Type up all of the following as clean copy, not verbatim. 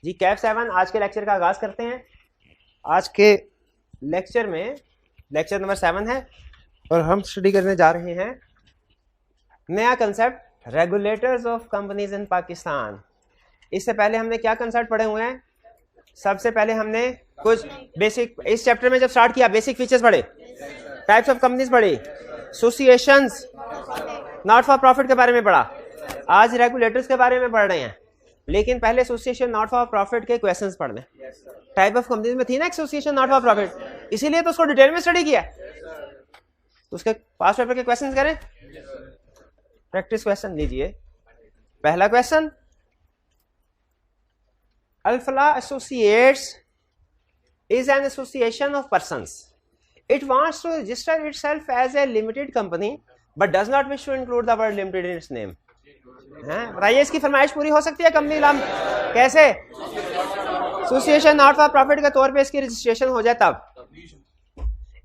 जी कैफ 7 आज के लेक्चर का आगाज करते हैं। आज के लेक्चर में लेक्चर नंबर 7 है और हम स्टडी करने जा रहे हैं नया concept regulators of companies in Pakistan. इससे पहले हमने क्या कंसेप्ट पढ़े हुए हैं? सबसे पहले हमने कुछ बेसिक, इस चैप्टर में जब स्टार्ट किया बेसिक फीचर्स पढ़े, टाइप्स ऑफ कंपनीज पढ़ी, एसोसिएशंस, नॉट फॉर प्रॉफिट के बारे में पढ़ा। आज रेगुलेटर्स के बारे में पढ़ रहे हैं, लेकिन पहले एसोसिएशन नॉट फॉर प्रॉफिट के क्वेश्चंस पढ़ने। टाइप ऑफ कंपनीज में थी ना एसोसिएशन नॉट फॉर प्रॉफिट, इसीलिए तो उसको डिटेल में स्टडी किया। तो उसके पास पेपर के क्वेश्चंस करें, प्रैक्टिस क्वेश्चन लीजिए। पहला question, Alfalah associates is an association of persons. It wants to register itself as a limited company but does not wish to include the word limited in its name. बताइए इसकी फरमाइश पूरी हो सकती है कंपनी नाम कैसे? एसोसिएशन नॉट फॉर प्रॉफिट के तौर पे इसकी रजिस्ट्रेशन हो जाए तब।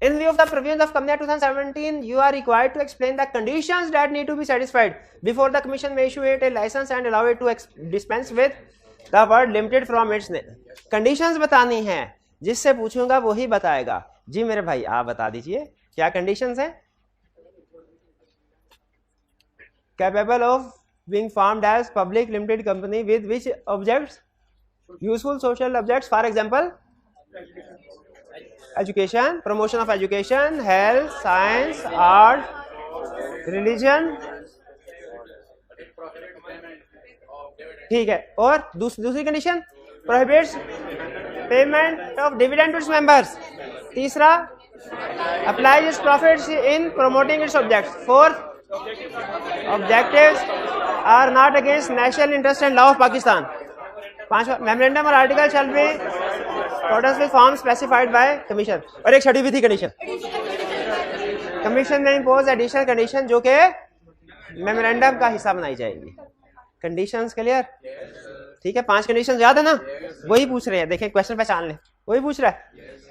In view of the provisions of Company Act 2017, you are required to explain the conditions that need to be satisfied before the Commission may issue it a license and allow it to dispense with the word limited from its name. Conditions बतानी है, जिससे पूछूंगा वही बताएगा। जी मेरे भाई आप बता दीजिए क्या कंडीशंस हैं? Capable of being formed as public limited company with which objects? Useful social objects, for example education, promotion of education, health, science, art, religion. ठीक है, और दूसरी condition prohibits payment of dividend to its members. तीसरा, applies its profits in promoting its objects. Fourth, objectives are not against national interest and law of Pakistan. पांचवा, memorandum और article shall be according with form specified bye commission. और एक छठी भी थी condition, commission में impose additional condition जो कि memorandum का हिस्सा बनाई जाएगी। Conditions clear? ठीक है, 5 कंडीशन याद है ना? वही पूछ रहे हैं, देखें क्वेश्चन पहचान लें, वही पूछ रहा है।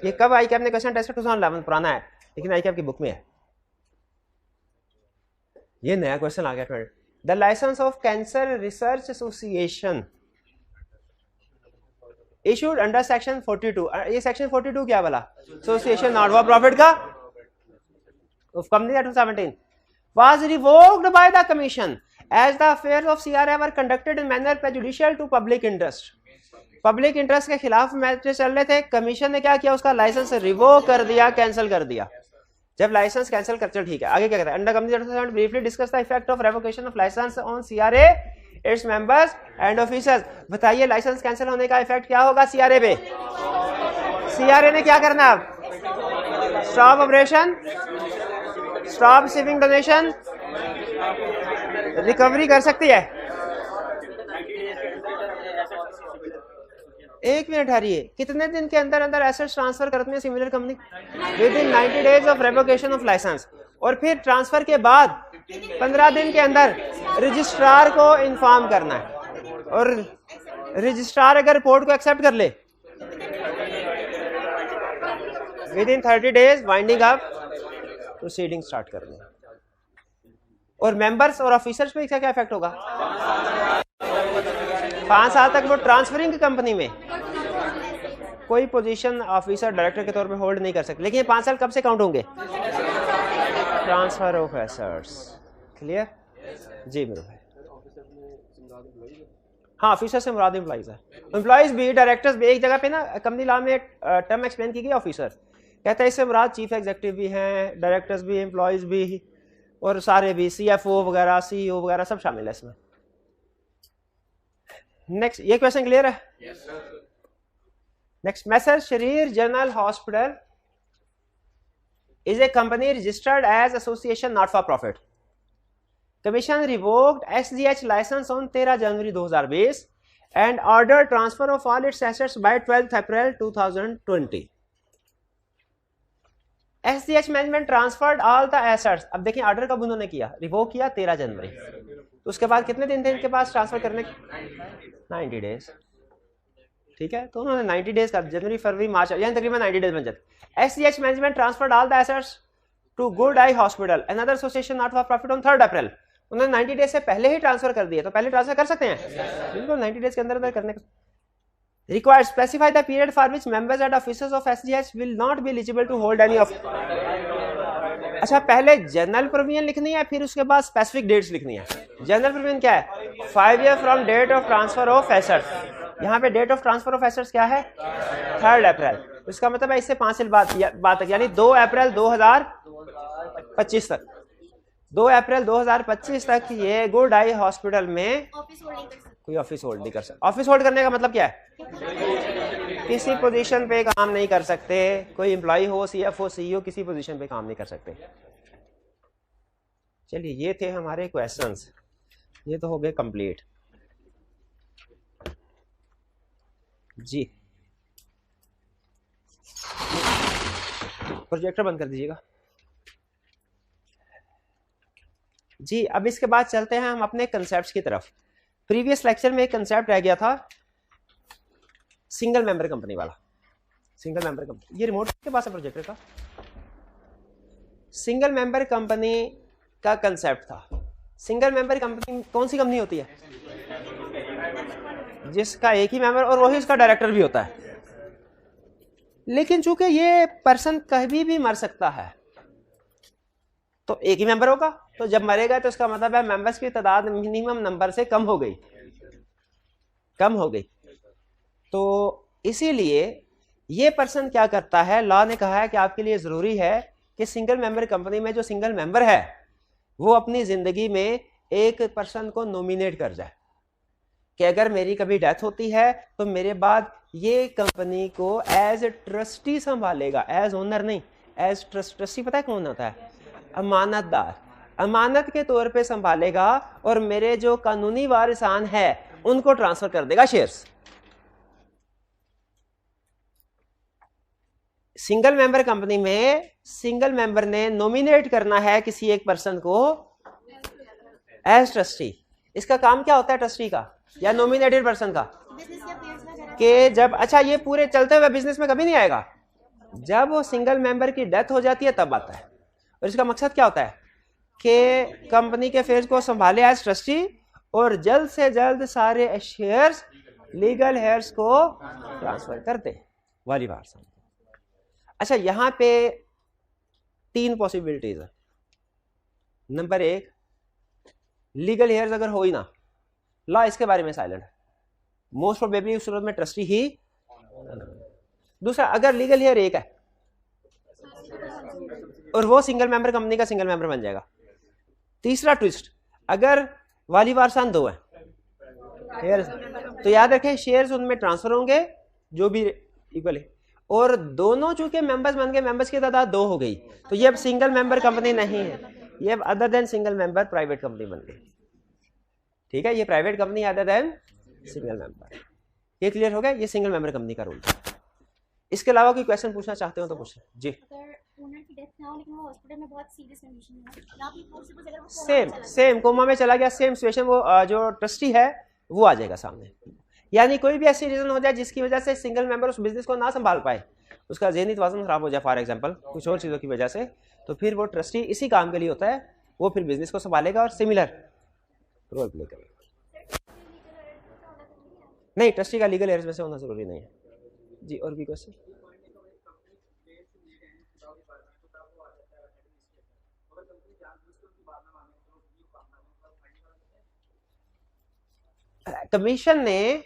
ये कब आई कैप ने क्वेश्चन टेस्ट 2011 पुराना है, लेकिन आई कैप की बुक में है। ये नया क्वेश्चन आ गया। The licence of cancer research association issued under section 42। ये सेक्शन 42 क्या वाला? एसोसिएशन नॉट फॉर प्रॉफिट का of company act 2017 was revoked by the commission as the affairs of CRA were conducted in manner prejudicial to public interest. Public interest के खिलाफ matter चल रहे थे, commission ने क्या किया? उसका लाइसेंस रिवोक कर दिया, कैंसिल कर दिया। जब लाइसेंस कैंसिल कर, चल ठीक है, आगे क्या कहता है? Under company briefly discuss the effect of revocation of licence on CRA, its members and officers. बताइए लाइसेंस कैंसिल होने का इफेक्ट क्या होगा CRA पे? CRA ने क्या करना? अब stop operation, stop receiving donation, recovery कर सकती है। एक मिनट हरिए, कितने दिन के अंदर अंदर एसेट्स ट्रांसफर करते हैं similar company? Within 90 days of revocation of licence. और फिर ट्रांसफर के बाद 15 दिन के अंदर रजिस्ट्रार को इन्फॉर्म करना है, और रजिस्ट्रार अगर रिपोर्ट को एक्सेप्ट कर ले with in 30 days winding up proceeding start करनी है। और मेंबर्स और ऑफिसर्स पे क्या इफेक्ट होगा? 5 साल तक वो ट्रांसफरिंग कंपनी में कोई पोजीशन ऑफिसर डायरेक्टर के तौर पे होल्ड नहीं कर सकते, लेकिन ये 5 साल कब से काउंट होंगे? Transfer of assets. क्लियर? जी मेरे भाई। हाँ, ऑफिसर से मुराद एम्प्लॉइज है। एम्प्लॉइज भी, डायरेक्टर्स भी। एक जगह पे ना कंपनी लॉ में टर्म एक्सप्लेन की गई ऑफिसर, कहता है इससे मुराद चीफ एग्जीक्यूटिव भी हैं, डायरेक्टर्स भी, एम्प्लॉइज भी, और सारे भी, CFO वगैरह, CEO वगैरह सब शामिल है इसमें। नेक्स्ट, ये क्वेश्चन क्लियर है? नेक्स्ट, मैसर शरीर general hospital is a company registered as association not for profit. Commission revoked SGH licence on 13 January 2020 and order transfer of all its assets by 12 April 2020। SGH management transferred all the assets. अब देखिए order कब उन्होंने किया? Revoke किया 13 जनवरी। तो उसके बाद कितने दिन थे इनके पास ट्रांसफर करने? 90 डेज। ठीक है, तो उन्होंने 90 डेज का, जनवरी फरवरी मार्च, यानी तकरीबन 90 डेज बन जाते। SGH management transferred all the assets to good eye hospital another association not for profit on 3 April. उन्होंने 90 डेज से पहले ही ट्रांसफर कर दिए, तो पहले ट्रांसफर कर सकते हैं बिल्कुल 90 डेज के अंदर अंदर करने का। Required specify the period for which members and officers of SGH will not be eligible to hold any of. अच्छा, पहले जनरल प्रोविजन लिखनी है, फिर उसके बाद स्पेसिफिक डेट्स लिखनी है। जनरल प्रोविजन क्या है? 5 year from date of transfer of assets. यहाँ पे date of transfer of assets क्या है? 3 अप्रैल। इसका मतलब है इससे 5 साल बाद तक, यानी 2 अप्रैल 2025 तक। 2 अप्रैल 2025 तक ये गुड आई हॉस्पिटल में कोई ऑफिस होल्ड नहीं कर सकता। ऑफिस होल्ड करने का मतलब क्या है? किसी पोजीशन पे काम नहीं कर सकते। कोई एम्प्लॉय हो, सीएफओ, सीईओ, किसी पोजीशन पे काम नहीं कर सकते। चलिए, ये थे हमारे क्वेश्चंस, ये तो हो गए कंप्लीट जी। प्रोजेक्टर बंद कर दीजिएगा जी। अब इसके बाद चलते हैं हम अपने कंसेप्ट्स की तरफ। प्रीवियस लेक्चर में एक कंसेप्ट रह गया था, सिंगल मेंबर कंपनी वाला। सिंगल मेंबर कंपनी, ये रिमोट के पास है प्रोजेक्टर का। सिंगल मेंबर कंपनी का कंसेप्ट था। सिंगल मेंबर कंपनी कौन सी कंपनी होती है? जिसका एक ही मेंबर और वही उसका डायरेक्टर भी होता है। लेकिन चूंकि ये पर्सन कभी भी मर सकता है, तो एक ही मेंबर होगा। तो जब मरेगा तो इसका मतलब है मेंबर्स की तादाद मिनिमम नंबर से कम हो गई। तो इसीलिए ये पर्सन क्या करता है, लॉ ने कहा है कि आपके लिए जरूरी है कि सिंगल मेंबर कंपनी में जो सिंगल मेंबर है वो अपनी जिंदगी में एक पर्सन को नॉमिनेट कर जाए कि अगर मेरी कभी डेथ होती है तो मेरे बाद ये कंपनी को एज ए ट्रस्टी संभालेगा, एज ओनर नहीं, एज ट्रस्टी। पता है कौन होता है? अमानतदार। अमानत के तौर पे संभालेगा और मेरे जो कानूनी वारिसान है उनको ट्रांसफर कर देगा शेयर्स। सिंगल मेंबर कंपनी में सिंगल मेंबर ने नॉमिनेट करना है किसी एक पर्सन को एज ट्रस्टी। इसका काम क्या होता है ट्रस्टी का या नॉमिनेटेड पर्सन का? कि जब, अच्छा, ये पूरे चलते हुए बिजनेस में कभी नहीं आएगा, जब वो सिंगल मेंबर की डेथ हो जाती है तब आता है। और इसका मकसद क्या होता है कि कंपनी के फेज को संभाले एज ट्रस्टी और जल्द से जल्द सारे शेयर्स लीगल हेयर्स को ट्रांसफर कर दे वाली बात। अच्छा, यहां पे 3 पॉसिबिलिटीज है। नंबर 1, लीगल हेयर्स अगर हो ही ना, लॉ इसके बारे में साइलेंट है, मोस्ट प्रोबेबली उस सूरत में ट्रस्टी ही। दूसरा, अगर लीगल हेयर एक है और वो सिंगल मेंबर कंपनी का सिंगल मेंबर बन जाएगा। तीसरा ट्विस्ट, अगर वाली वारसान 2 है शेयर्स, तो याद रखें शेयर्स उनमें ट्रांसफर होंगे जो भी इक्वल है, और दोनों चूंकि मेंबर्स बन गए, मेंबर्स की तादाद 2 हो गई, तो ये अब सिंगल मेंबर कंपनी नहीं है, ये अब other than single member private company बन गई। ठीक है, ये private company other than single member. ये क्लियर हो गया? ये सिंगल मेंबर कंपनी का रूल। इसके अलावा कोई क्वेश्चन पूछना चाहते हो तो पूछें जी। ओनर की डेथ ना हो लेकिन वो हॉस्पिटल में बहुत सीरियस कंडीशन में है, या फिर पॉसिबल अगर वो सेम कोमा में चला गया, सेम सिचुएशन, वो जो ट्रस्टी है वो आ जाएगा सामने। यानी कोई भी ऐसी रीजन हो जाए जिसकी वजह से सिंगल मेंबर उस बिजनेस को ना संभाल पाए, उसका ज़हनी तवाज़ुन खराब हो जाए, फॉर एग्जांपल कुछ और चीज़ों की वजह से, तो फिर वो ट्रस्टी इसी काम के लिए होता है, वो फिर बिजनेस को संभालेगा और सिमिलर रोल प्ले करेगा। नहीं, ट्रस्टी का लीगल हेयर्स में से होना जरूरी नहीं है जी। और भी क्वेश्चन? कमीशन ने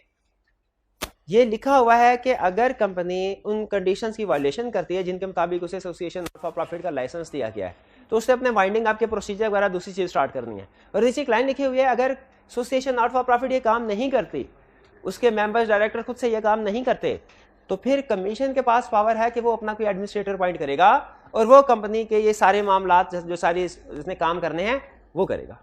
ये लिखा हुआ है कि अगर कंपनी उन कंडीशंस की वायलेशन करती है जिनके मुताबिक उसे एसोसिएशन फॉर प्रॉफिट का लाइसेंस दिया गया है, तो उससे अपने वाइंडिंग आपके प्रोसीजर वगैरह दूसरी चीज स्टार्ट करनी है। और नीचे एक लाइन लिखी हुई है, अगर एसोसिएशन नॉट फॉर प्रॉफिट ये काम नहीं करती, उसके मेंबर्स डायरेक्टर खुद से ये काम नहीं करते, तो फिर कमीशन के पास पावर है कि वो अपना कोई एडमिनिस्ट्रेटर अपॉइंट करेगा और वो कंपनी के ये सारे मामला जो सारी इसने काम करने हैं वो करेगा।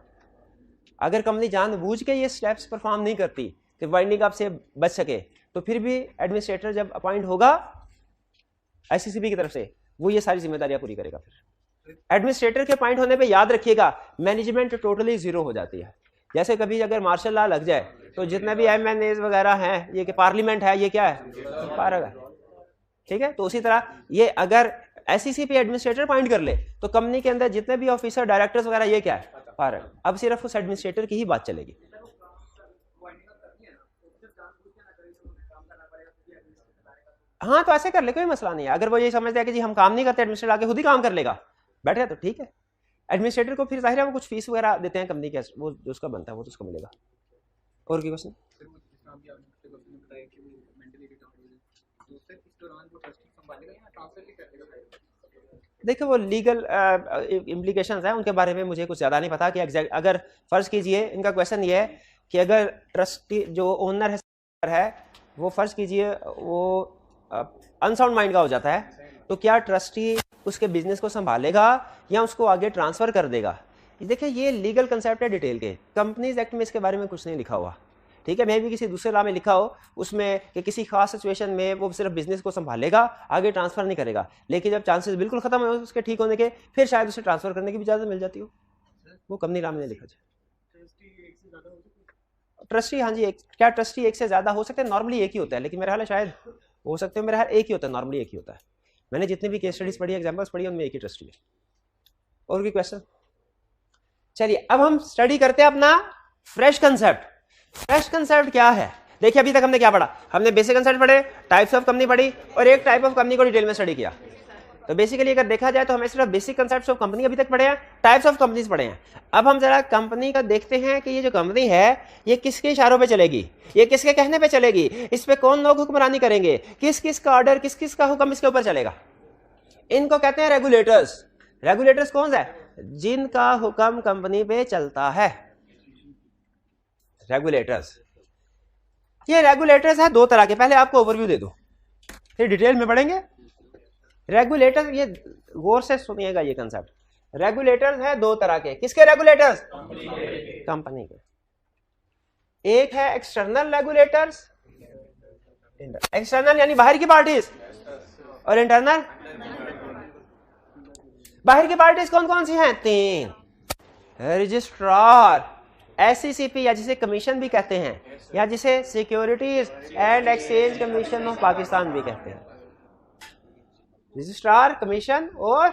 अगर कंपनी जानबूझ के ये स्टेप्स परफॉर्म नहीं करती कि वाइंडिंग अप से बच सके, तो फिर भी एडमिनिस्ट्रेटर जब अपॉइंट होगा आईसीसीबी की तरफ से, वो ये सारी जिम्मेदारियां पूरी करेगा। फिर एडमिनिस्ट्रेटर के अपॉइंट होने पे याद रखिएगा मैनेजमेंट टोटली जीरो हो जाती है। जैसे कभी अगर मार्शल लॉ लग जाए तो जितने भी एमएनएज वगैरह हैं, ये कि पार्लियामेंट है, ये क्या है, पार्क है। ठीक है, तो उसी तरह ये अगर एसईसी पे एडमिनिस्ट्रेटर अपॉइंट कर ले तो कंपनी के अंदर जितने भी ऑफिसर डायरेक्टर्स वगैरह ये क्या है, पार्क। अब सिर्फ उस एडमिनिस्ट्रेटर की ही बात चलेगी। हाँ तो ऐसे कर ले, कोई मसला नहीं है। अगर वो ये समझता है कि जी हम काम नहीं करते, एडमिनिस्ट्रेटर आके खुद ही काम कर लेगा, बैठे तो ठीक है। एडमिनिस्ट्रेटर को फिर जाहिर है वो कुछ फीस वगैरह देते हैं कंपनी के, वो जो उसका बनता है वो तो उसको मिलेगा। और की क्वेश्चन? देखिए वो लीगल इम्प्लीकेशंस हैं, उनके बारे में मुझे कुछ ज़्यादा नहीं पता कि एग्जैक्ट, अगर फ़र्ज़ कीजिए इनका क्वेश्चन ये है कि अगर ट्रस्टी जो ओनर है वो फ़र्ज़ कीजिए वो अनसाउंड माइंड का हो जाता है, तो क्या ट्रस्टी उसके बिजनेस को संभालेगा या उसको आगे ट्रांसफ़र कर देगा? देखिए ये लीगल कंसेप्ट है डिटेल के, कंपनीज एक्ट में इसके बारे में कुछ नहीं लिखा हुआ, ठीक है। मे भी किसी दूसरे लॉ में लिखा हो उसमें कि किसी खास सिचुएशन में वो सिर्फ बिजनेस को संभालेगा, आगे ट्रांसफर नहीं करेगा, लेकिन जब चांसेस बिल्कुल खत्म हो उसके ठीक होने के, फिर शायद उसे ट्रांसफर करने की भी इजाजत मिल जाती हो, वो कंपनी लॉ में नहीं लिखा जाए। ट्रस्टी, हाँ जी, क्या ट्रस्टी एक से ज्यादा हो सकते हैं? नॉर्मली एक ही होता है, लेकिन मेरा ख्याल है शायद हो सकते हैं, मेरा ख्याल एक ही होता है, नॉर्मली एक ही होता है। मैंने जितनी भी केस स्टडीज पढ़ी, एग्जाम्पल्स पढ़ी, उनमें एक ही ट्रस्टी है। और कोई क्वेश्चन? चलिए अब हम स्टडी करते हैं अपना फ्रेश कंसेप्ट। फ्रेश कंसेप्ट क्या है? देखिए अभी तक हमने क्या पढ़ा, हमने बेसिक कंसेप्ट पढ़े, टाइप्स ऑफ कंपनी पढ़ी, और एक टाइप ऑफ कंपनी को डिटेल में स्टडी किया। तो बेसिकली अगर देखा जाए तो हमें सिर्फ बेसिक कंसेप्ट्स ऑफ कंपनी अभी तक पढ़े हैं, टाइप्स ऑफ कंपनीज पढ़े हैं। अब हम जरा कंपनी का देखते हैं कि ये जो कंपनी है ये किसके इशारों पे चलेगी, ये किसके कहने पे चलेगी, इस पे कौन लोग हुक्मरानी करेंगे, किस किस का ऑर्डर, किस किस का हुक्म इसके ऊपर चलेगा। इनको कहते हैं रेगुलेटर्स। रेगुलेटर्स कौन सा है? जिनका हुक्म कंपनी पे चलता है, रेगुलेटर्स। ये रेगुलेटर्स है दो तरह के, पहले आपको ओवरव्यू दे दो फिर डिटेल में पढ़ेंगे। रेगुलेटर, ये गौर से सुनिएगा ये कंसेप्ट, रेगुलेटर्स है दो तरह के। किसके रेगुलेटर्स? कंपनी के। एक है एक्सटर्नल रेगुलेटर्स, एक्सटर्नल यानी बाहर की पार्टीज, और इंटरनल। बाहर की पार्टीज कौन कौन सी हैं? तीन। रजिस्ट्रार, SECP या जिसे कमीशन भी कहते हैं, या जिसे securities and exchange commission of Pakistan भी कहते हैं। रजिस्ट्रार, कमीशन और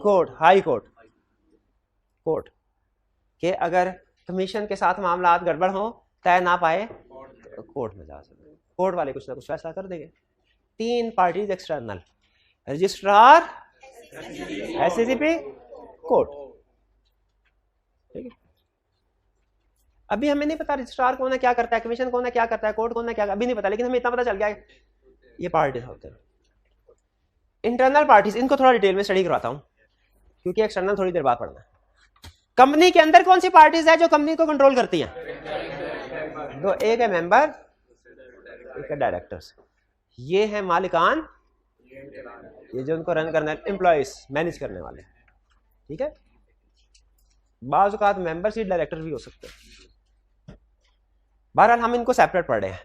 कोर्ट, हाई कोर्ट। कोर्ट के अगर कमीशन के साथ मामला गड़बड़ हो, तय ना पाए, तो कोर्ट में जा सकते, कोर्ट वाले कुछ ना कुछ फैसला कर देंगे। तीन parties external, registrar, SECP, court, ठीक है। अभी हमें नहीं पता रजिस्ट्रार कौन है, क्या करता है, कमीशन कौन है, क्या करता है, कोर्ट कौन है, क्या, अभी नहीं पता, लेकिन हमें इतना पता चल गया ये पार्टीज होते हैं। इंटरनल पार्टीज, इनको थोड़ा डिटेल में स्टडी करवाता हूं क्योंकि एक्सटर्नल थोड़ी देर बाद पढ़ना है। कंपनी के अंदर कौन सी पार्टीज है जो कंपनी को कंट्रोल करती हैं? दो, एक है मेंबर, एक है डायरेक्टर्स। ये है मालिकान, ये जो उनको रन करना है, एम्प्लॉइज, मैनेज करने वाले, ठीक है। बाज़ औक़ात मेंबर सीट डायरेक्टर भी हो सकते हैं। बहरहाल हम इनको सेपरेट पढ़ रहे हैं,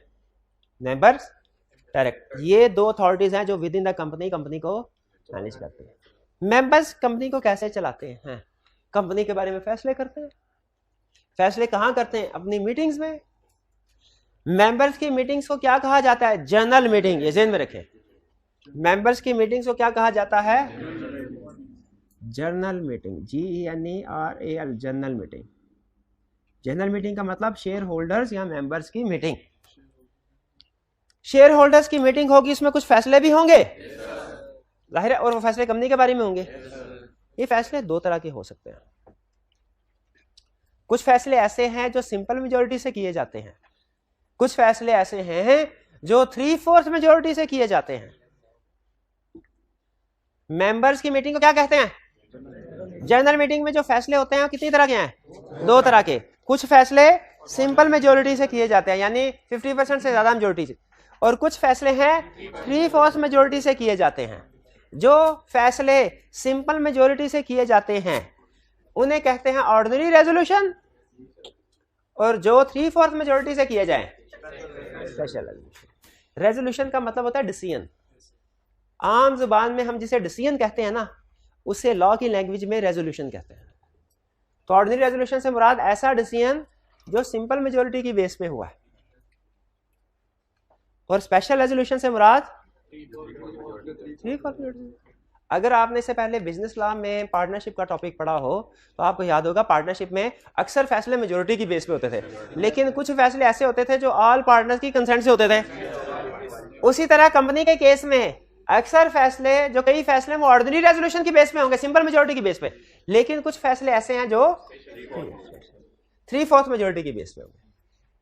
मेंबर्स, डायरेक्टर। ये दो अथॉरिटीज हैं जो विद इन द कंपनी को मैनेज करते हैं। मेंबर्स कंपनी को कैसे चलाते हैं? कंपनी के बारे में फैसले करते हैं। फैसले कहाँ करते हैं? अपनी मीटिंग्स में। मेंबर्स की मीटिंग्स को क्या कहा जाता है? जनरल मीटिंग, ये ज़हन में रखें। मेंबर्स की मीटिंग्स को क्या कहा जाता है? General meeting, GNERAL, general meeting. General meeting का मतलब शेयर होल्डर्स या मेंबर्स की मीटिंग। शेयर होल्डर्स की मीटिंग होगी, इसमें कुछ फैसले भी होंगे, जाहिर है, और वो फैसले कंपनी के बारे में होंगे। ये फैसले दो तरह के हो सकते हैं। कुछ फैसले ऐसे हैं जो सिंपल मेजोरिटी से किए जाते हैं, कुछ फैसले ऐसे हैं जो 3/4 मेजोरिटी से किए जाते हैं। मेंबर्स की मीटिंग को क्या कहते हैं? जनरल मीटिंग में जो फैसले होते हैं वो कितनी तरह के हैं? दो तरह के। कुछ फैसले सिंपल मेजोरिटी से किए जाते हैं, यानी 50% से ज्यादा मेजोरिटी से, और कुछ फैसले हैं 3/4 मेजोरिटी से किए जाते हैं। जो फैसले सिंपल मेजोरिटी से किए जाते हैं उन्हें कहते हैं ऑर्डिनरी रेजोल्यूशन, और जो 3/4 मेजोरिटी से किए जाएं स्पेशल रेजोल्यूशन। रेजोल्यूशन का मतलब होता है डिसीजन। आम जुबान में हम जिसे डिसीजन कहते हैं ना, उसे लॉ की लैंग्वेज में रेजोल्यूशन कहते हैं। तो ऑर्डिनरी रेजोल्यूशन से मुराद ऐसा डिसीजन जो सिंपल मेजोरिटी की बेस पे हुआ है, और स्पेशल रेजोल्यूशन से मुराद 3/4। अगर आपने इससे पहले बिजनेस लॉ में पार्टनरशिप का टॉपिक पढ़ा हो तो आपको याद होगा पार्टनरशिप में अक्सर फैसले मेजोरिटी की बेस पे होते थे, लेकिन कुछ फैसले ऐसे होते थे जो ऑल पार्टनर्स की कंसेंट से होते थे। उसी तरह कंपनी के केस में अक्सर फैसले, जो कई फैसले वो ऑर्डिनरी रेजोल्यूशन की बेस पे होंगे, सिंपल मेजोरिटी की बेस पे, लेकिन कुछ फैसले ऐसे हैं जो 3/4 मेजोरिटी की बेस पे होंगे।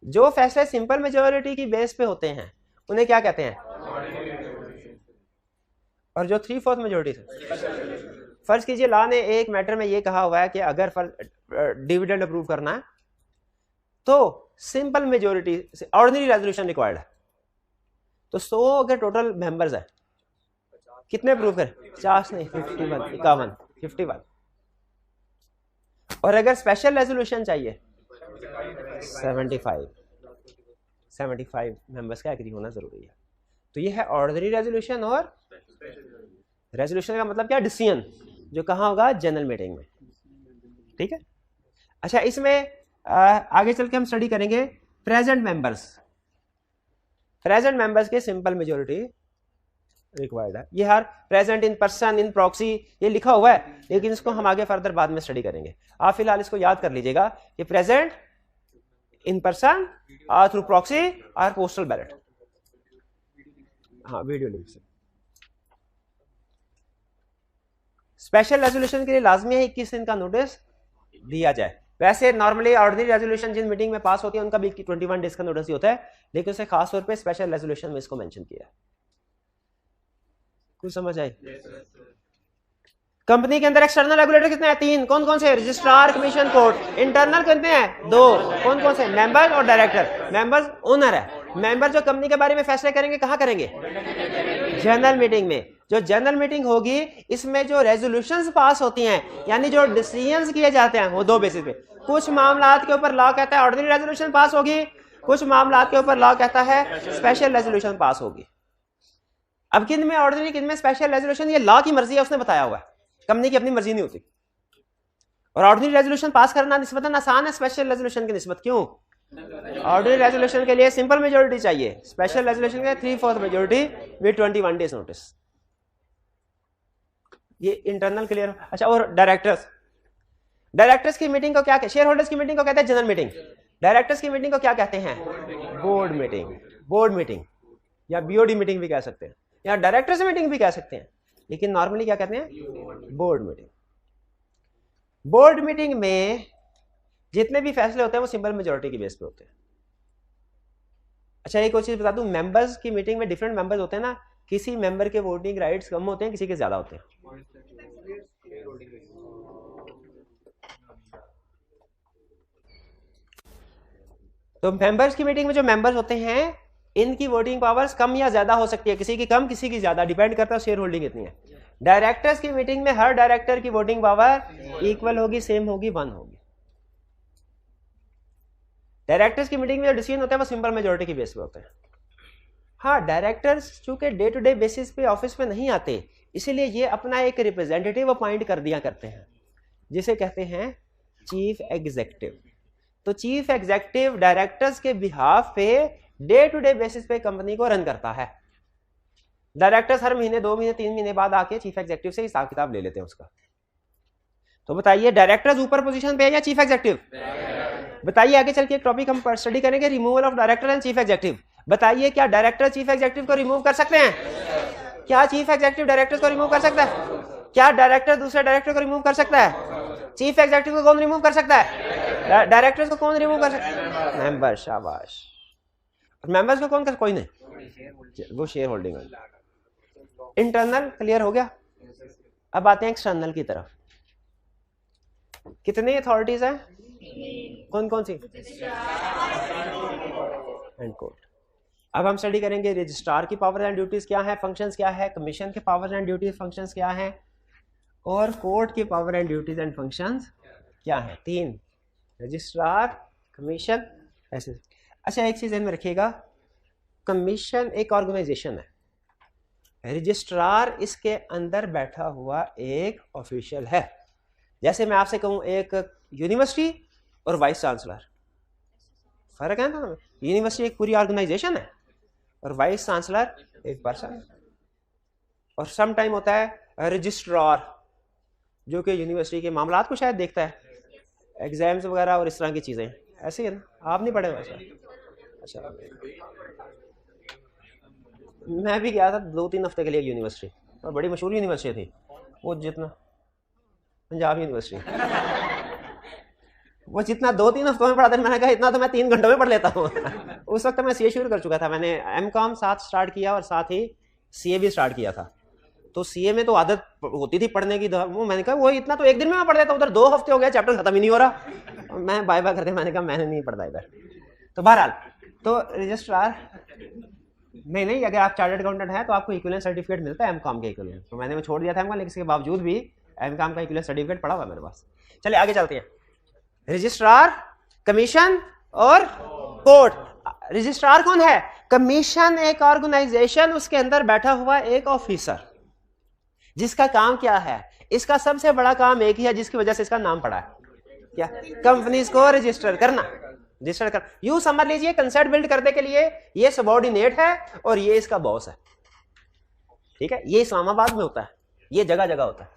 जो फैसले सिंपल मेजोरिटी की बेस पे होते हैं उन्हें क्या कहते हैं? और जो 3/4 मेजोरिटी से, फर्ज कीजिए लॉ ने एक मैटर में ये कहा हुआ है कि अगर डिविडेंड अप्रूव करना है तो सिंपल मेजोरिटी से ऑर्डिनरी रेजोल्यूशन रिक्वायर्ड है, तो 100 अगर टोटल मेंबर्स है, कितने अप्रूव करें? 50 नहीं, 51। और अगर स्पेशल रेजोल्यूशन चाहिए 75 मेंबर्स का एग्री होना जरूरी है। तो ये है ऑर्डिनरी रेजोल्यूशन। और रेजोल्यूशन का मतलब क्या? डिसीजन जो कहाँ होगा? जनरल मीटिंग में। ठीक है। अच्छा, इसमें आगे चल के हम स्टडी करेंगे प्रेजेंट मेंबर्स के सिंपल मेजोरिटी रिक्वायर्ड है। ये हर present, in person, in proxy ये लिखा हुआ है, लेकिन इसको हम आगे फर्दर बाद में स्टडी करेंगे। आप फिलहाल इसको याद कर लीजिएगा कि प्रेजेंट, इन पर्सन, और थ्रू प्रॉक्सी और पोस्टल बैलेट। हाँ, वीडियो लिंक से। स्पेशल रेजोल्यूशन के लिए लाजमी है 21 दिन का नोटिस दिया जाए। वैसे नॉर्मली ऑर्डिनरी रेजोल्यूशन जिन मीटिंग में पास होती है उनका भी 21 डेज का नोटिस ही होता है, लेकिन उसे खास तौर पे स्पेशल रेजोल्यूशन में इसको मेंशन किया है। कुछ समझ आई? कंपनी के अंदर एक्सटर्नल रेगुलेटर कितने हैं? 3। कौन कौन से? Registrar, commission, court. इंटरनल कितने हैं? 2। कौन कौन से? मेंबर और डायरेक्टर। मेंबर्स ओनर है। मेंबर जो कंपनी के बारे में फैसले करेंगे कहाँ करेंगे? जनरल मीटिंग में। जो जनरल मीटिंग होगी इसमें जो रेजोल्यूशंस पास होती हैं, यानी जो डिसीजंस किए जाते हैं, वो 2 बेसिस पे। कुछ मामलात के ऊपर लॉ कहता है ऑर्डिनरी रेजोल्यूशन पास होगी, कुछ मामलात के ऊपर लॉ कहता है स्पेशल रेजोल्यूशन पास होगी। अब किन में ऑर्डिनरी, किन में स्पेशल रेजोल्यूशन, ये लॉ की मर्जी है, उसने बताया हुआ है, कंपनी की अपनी मर्जी नहीं होती। और ऑर्डिनरी रेजोल्यूशन पास करना निस्बतन आसान है स्पेशल रेजोल्यूशन की निस्बत। क्यों? ऑर्डिनरी रेजोल्यूशन के लिए सिंपल मेजोरिटी चाहिए, स्पेशल रेजोल्यूशन के 3/4 मेजोरिटी विद 21 डेज नोटिस। ये इंटरनल क्लियर। अच्छा, और डायरेक्टर्स की मीटिंग को क्या कहते हैं? शेयर होल्डर्स की मीटिंग को कहते हैं जनरल मीटिंग। डायरेक्टर्स की मीटिंग को क्या कहते हैं? बोर्ड मीटिंग या बीओडी मीटिंग भी कह सकते हैं, या डायरेक्टर्स मीटिंग भी कह सकते हैं, लेकिन नॉर्मली क्या कहते हैं? Board meeting. बोर्ड मीटिंग में जितने भी फैसले होते हैं वो सिंपल मेजोरिटी की बेस पे होते हैं। अच्छा, एक और चीज बता दूं, मेंबर्स की मीटिंग में डिफरेंट मेंबर्स होते हैं ना, किसी मेंबर के वोटिंग राइट्स कम होते हैं, किसी के ज्यादा होते हैं। तो मेंबर्स की मीटिंग में जो मेंबर्स होते हैं इनकी वोटिंग पावर्स कम या ज्यादा हो सकती है, किसी की कम किसी की ज्यादा, डिपेंड करता है शेयर होल्डिंग कितनी है। डायरेक्टर्स की मीटिंग में हर डायरेक्टर की वोटिंग पावर इक्वल होगी, सेम होगी, 1 होगी। डायरेक्टर्स की मीटिंग में जो डिसीजन होता है वो सिंपल मेजोरिटी की बेस पे होते हैं। हाँ, डायरेक्टर्स चूंकि डे टू डे बेसिस पे ऑफिस पे नहीं आते, इसीलिए ये अपना एक रिप्रेजेंटेटिव अपॉइंट कर दिया करते हैं, जिसे कहते हैं चीफ एग्जीक्यूटिव। तो चीफ एग्जीक्यूटिव डायरेक्टर्स के बिहाफ पे डे टू डे बेसिस पे कंपनी को रन करता है। डायरेक्टर्स हर महीने, 2 महीने, 3 महीने बाद आके चीफ एग्जीक्यूटिव से हिसाब किताब ले लेते हैं उसका। तो बताइए, डायरेक्टर्स ऊपर पोजीशन पे है या चीफ एग्जीक्यूटिव? बताइए, आगे चल के एक टॉपिक हम स्टडी करेंगे, removal of director and chief executive. बताइए, क्या डायरेक्टर चीफ एग्जीक्यूटिव को रिमूव कर सकते हैं? क्या चीफ एग्जीक्यूटिव डायरेक्टर को रिमूव कर सकता है? क्या डायरेक्टर दूसरे डायरेक्टर को रिमूव कर सकता है? चीफ एग्जीक्यूटिव को कौन रिमूव कर सकता है? डायरेक्टर्स को कौन रिमूव कर सकता है? मेंबर। शाबाश। मेंबर्स को कौन कर? कोई नहीं, वो शेयर होल्डिंग है। इंटरनल क्लियर हो गया। अब आते हैं एक्सटर्नल की तरफ। कितनी अथॉरिटीज हैं? कौन कौन सी? And court. अब हम स्टडी करेंगे रजिस्ट्रार की पावर एंड ड्यूटीज क्या है, फंक्शंस क्या है, कमीशन के पावर एंड ड्यूटीज फंक्शंस क्या है, और कोर्ट की power and duties and functions क्या है। 3, रजिस्ट्रार, कमीशन, ऐसे। अच्छा, एक चीज ध्यान में रखिएगा, कमीशन एक ऑर्गेनाइजेशन है, रजिस्ट्रार इसके अंदर बैठा हुआ एक ऑफिशियल है। जैसे मैं आपसे कहूं एक यूनिवर्सिटी और वाइस चांसलर, फर्क है ना? यूनिवर्सिटी एक पूरी ऑर्गेनाइजेशन है और वाइस चांसलर एक पर्सन। और सम टाइम होता है रजिस्ट्रार, जो कि यूनिवर्सिटी के मामलात को शायद देखता है, एग्जाम्स वगैरह और इस तरह की चीजें। ऐसे ही है ना? आप नहीं पढ़े वैसा? अच्छा, मैं भी गया था 2-3 हफ्ते के लिए यूनिवर्सिटी, और बड़ी मशहूर यूनिवर्सिटी थी वो, जितना पंजाब यूनिवर्सिटी वो जितना 2-3 हफ्तों में पढ़ाते, मैंने कहा इतना तो मैं 3 घंटों में पढ़ लेता हूँ। उस वक्त मैं सीए शुरू कर चुका था, मैंने एमकॉम साथ स्टार्ट किया और साथ ही सीए भी स्टार्ट किया था। तो सीए में तो आदत होती थी पढ़ने की, वो मैंने कहा वो इतना तो 1 दिन में मैं पढ़ लेता, उधर 2 हफ्ते हो गए चैप्टर खत्म ही नहीं हो रहा। मैं बाय बाय करके मैंने कहा मैंने नहीं पढ़ता इधर। तो बहरहाल तो रजिस्ट्रार नहीं, अगर आप चार्टर्ड अकाउंटेंट हैं तो आपको इक्विवेलेंट सर्टिफिकेट मिलता है एमकॉम के इक्विवेलेंट। तो मैंने वो छोड़ दिया था एमकॉम, लेकिन इसके बावजूद भी एमकॉम का इक्विवेलेंट सर्टिफिकेट पड़ा हुआ मेरे पास। चलिए आगे चलते हैं। रजिस्ट्रार, कमीशन और कोर्ट। रजिस्ट्रार कौन है? कमीशन एक ऑर्गेनाइजेशन, उसके अंदर बैठा हुआ एक ऑफिसर, जिसका काम क्या है? इसका सबसे बड़ा काम एक ही है जिसकी वजह से इसका नाम पड़ा है, क्या? कंपनीज को रजिस्टर करना, रजिस्टर कर। यूं समझ लीजिए कंसेप्ट बिल्ड करने के लिए ये सबऑर्डिनेट है और ये इसका बॉस है, ठीक है? ये इस्लामाबाद में होता है, ये जगह जगह होता है,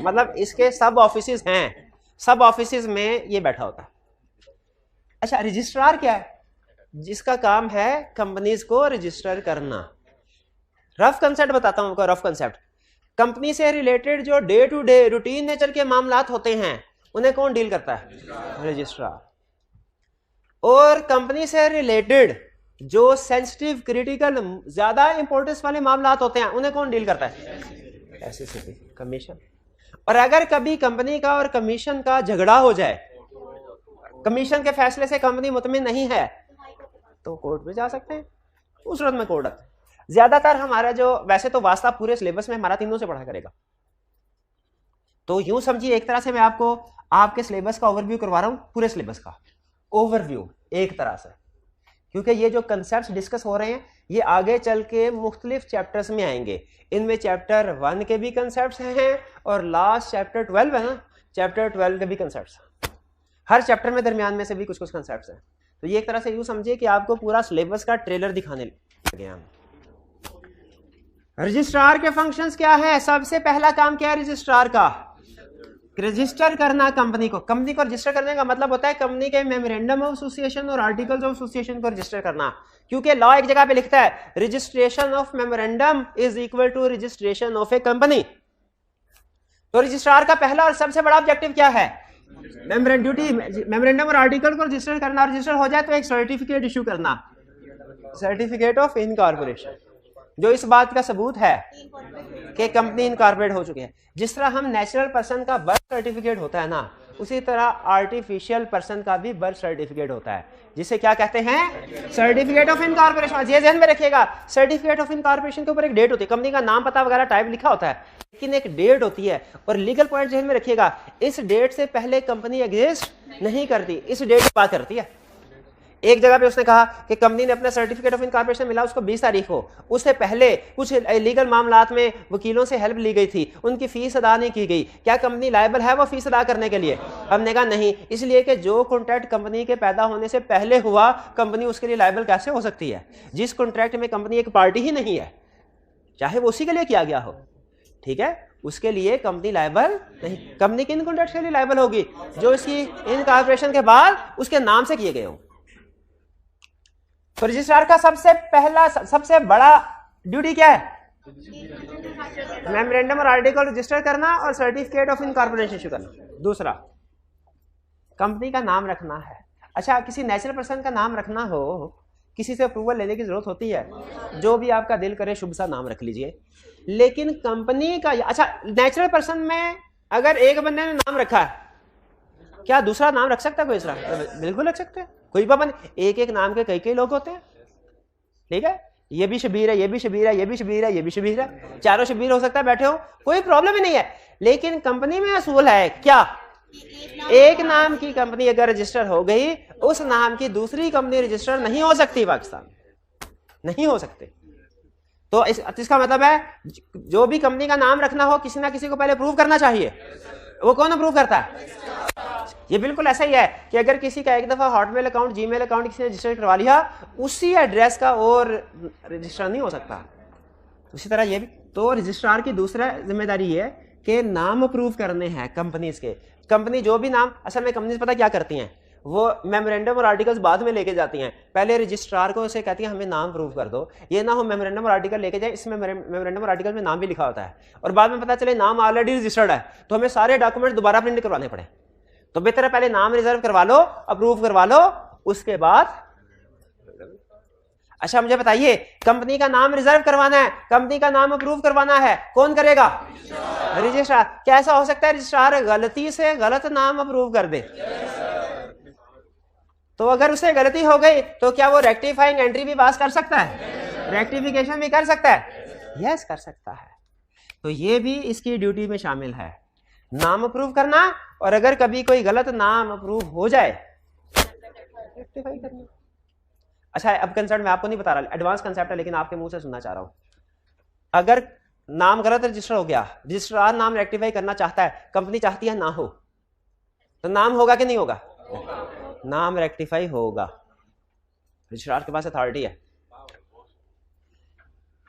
मतलब इसके सब ऑफिसेज हैं, सब ऑफिसेज में ये बैठा होता है। अच्छा, रजिस्ट्रार क्या है? जिसका काम है कंपनीज को रजिस्टर करना। रफ कंसेप्ट बताता हूं आपको, रफ कंसेप्ट। कंपनी से रिलेटेड जो day to day routine nature के मामलात होते हैं उन्हें कौन डील करता है? रजिस्ट्रार। और कंपनी से रिलेटेड जो सेंसिटिव, क्रिटिकल, ज्यादा इंपॉर्टेंस वाले मामलात होते हैं उन्हें कौन डील करता है? SSC, commission. और अगर कभी कंपनी का और कमीशन का झगड़ा हो जाए, कमीशन के फैसले से कंपनी मुतमिन नहीं है, तो कोर्ट में जा सकते हैं, उस सूरत में कोर्ट आता है। ज्यादातर हमारा जो, वैसे तो वास्ता पूरे सिलेबस में हमारा 3 से पढ़ा करेगा, तो यूं समझिए एक तरह से मैं आपको आपके सिलेबस का ओवरव्यू करवा रहा हूं, पूरे सिलेबस का ओवरव्यू एक तरह से, क्योंकि ये जो कंसेप्ट्स डिस्कस हो रहे हैं ये आगे चल के मुख्तलिफ चैप्टर्स में आएंगे। इनमें चैप्टर 1 के भी कंसेप्ट्स हैं और लास्ट चैप्टर 12 है ना, चैप्टर 12 के भी कंसेप्ट्स, हर चैप्टर में दरमियान में से भी कुछ कुछ कंसेप्ट्स हैं। तो ये एक तरह से यूं समझिए कि आपको पूरा सिलेबस का ट्रेलर दिखाने लगे हम। रजिस्ट्रार के फंक्शंस क्या है? सबसे पहला काम क्या है रजिस्ट्रार का? रजिस्टर करना कंपनी को। कंपनी को रजिस्टर करने का मतलब होता है कंपनी के मेमोरेंडम ऑफ एसोसिएशन और आर्टिकल्स ऑफ एसोसिएशन को रजिस्टर करना, क्योंकि लॉ एक जगह पे लिखता है registration of memorandum is equal to registration of a company. तो रजिस्ट्रार का पहला और सबसे बड़ा ऑब्जेक्टिव क्या है? मेमोरेंडम और आर्टिकल को रजिस्टर करना। रजिस्टर हो जाए तो एक सर्टिफिकेट इशू करना, सर्टिफिकेट ऑफ इनकॉर्पोरेशन, जो इस बात का सबूत है कि कंपनी इनकॉर्पोरेट हो चुकी है। जिस तरह हम नेचुरल पर्सन का बर्थ सर्टिफिकेट होता है ना, उसी तरह आर्टिफिशियल पर्सन का भी बर्थ सर्टिफिकेट होता है, जिसे क्या कहते हैं? Certificate of incorporation. ये ध्यान में रखिएगा, सर्टिफिकेट ऑफ इनकॉर्पोरेशन के ऊपर एक डेट होती है, कंपनी का नाम, पता वगैरह टाइप लिखा होता है, लेकिन एक डेट होती है। और लीगल पॉइंट ध्यान में रखिएगा, इस डेट से पहले कंपनी एग्जिस्ट नहीं करती, इस डेट की बात करती है। एक जगह पे उसने कहा कि कंपनी ने अपना सर्टिफिकेट ऑफ इनकॉर्पोरेशन मिला उसको 20 तारीख को, उससे पहले कुछ लीगल मामलात में वकीलों से हेल्प ली गई थी, उनकी फीस अदा नहीं की गई, क्या कंपनी लायबल है वो फीस अदा करने के लिए? हमने कहा नहीं, इसलिए कि जो कॉन्ट्रैक्ट कंपनी के पैदा होने से पहले हुआ, कंपनी उसके लिए लायबल कैसे हो सकती है? जिस कॉन्ट्रैक्ट में कंपनी एक पार्टी ही नहीं है, चाहे वो उसी के लिए किया गया हो, ठीक है, उसके लिए कंपनी लायबल नहीं। कंपनी किन कॉन्ट्रैक्ट के लिए लायबल होगी? जो इसकी इनकॉर्पोरेशन के बाद उसके नाम से किए गए हों। तो रजिस्ट्रार का सबसे पहला, सबसे बड़ा ड्यूटी क्या है? मेमोरेंडम और आर्टिकल रजिस्टर करना और सर्टिफिकेट ऑफ इनकॉर्पोरेशन इशू करना। दूसरा, कंपनी का नाम रखना है। अच्छा, किसी नेचुरल पर्सन का नाम रखना हो, किसी से अप्रूवल लेने की जरूरत होती है, जो भी आपका दिल करे शुभ सा नाम रख लीजिए। लेकिन कंपनी का, अच्छा नेचुरल पर्सन में अगर एक बंदे ने नाम रखा है, क्या दूसरा नाम रख सकता है कोई दूसरा? बिल्कुल रख सकते हैं, कोई पाबंद। एक एक नाम के कई कई लोग होते हैं, ठीक है, ये भी शबीर है, ये भी शबीर है, ये भी शबीर है, ये भी शबीर है, चारों शबीर हो सकता है बैठे हो, कोई प्रॉब्लम ही नहीं है। लेकिन कंपनी में असूल है क्या? एक नाम की कंपनी अगर रजिस्टर हो गई, उस नाम की दूसरी कंपनी रजिस्टर नहीं हो सकती, पाकिस्तान नहीं हो सकते। तो इसका मतलब है जो भी कंपनी का नाम रखना हो, किसी ना किसी को पहले प्रूव करना चाहिए। वो कौन अप्रूव करता है? ये बिल्कुल ऐसा ही है कि अगर किसी का एक दफा हॉटमेल अकाउंट, जीमेल अकाउंट किसी ने रजिस्टर करवा लिया, उसी एड्रेस का और रजिस्टर नहीं हो सकता। उसी तरह ये भी, तो रजिस्ट्रार की दूसरा जिम्मेदारी ये है कि नाम अप्रूव करने हैं कंपनीज के। कंपनी जो भी नाम, असल में कंपनीज पता क्या करती हैं, वो मेमोरेंडम और आर्टिकल्स बाद में लेके जाती हैं, पहले रजिस्ट्रार को उसे कहती है हमें नाम प्रूव कर दो। ये ना हो मेमोरेंडम और आर्टिकल लेके जाए, इसमें मेमोरेंडम और आर्टिकल में नाम भी लिखा होता है और बाद में पता चले नाम ऑलरेडी रजिस्टर्ड है तो हमें सारे डॉक्यूमेंट दोबारा प्रिंट करवाने पड़े। तो बेहतर है पहले नाम रिजर्व करवा लो, अप्रूव करवा लो, उसके बाद। अच्छा मुझे बताइए, कंपनी का नाम रिजर्व करवाना है, कंपनी का नाम अप्रूव करवाना है, कौन करेगा? रजिस्ट्रार। कैसा हो सकता है रजिस्ट्रार गलती से गलत नाम अप्रूव कर दे? तो अगर उसे गलती हो गई तो क्या वो रेक्टिफाइंग एंट्री भी पास कर सकता है? रेक्टिफिकेशन भी कर सकता है? यस कर सकता है। तो ये भी इसकी ड्यूटी में शामिल है, नाम अप्रूव करना, और अगर कभी कोई गलत नाम अप्रूव हो जाए रेक्टिफाई करना। अच्छा अब कंसेप्ट मैं आपको नहीं बता रहा, एडवांस कंसेप्ट है लेकिन आपके मुंह से सुनना चाह रहा हूं। अगर नाम गलत रजिस्टर हो गया, रजिस्ट्रार नाम रेक्टिफाई करना चाहता है, कंपनी चाहती है ना हो, तो नाम होगा कि नहीं होगा? नाम रेक्टिफाई होगा, रजिस्ट्रार के पास अथॉरिटी है।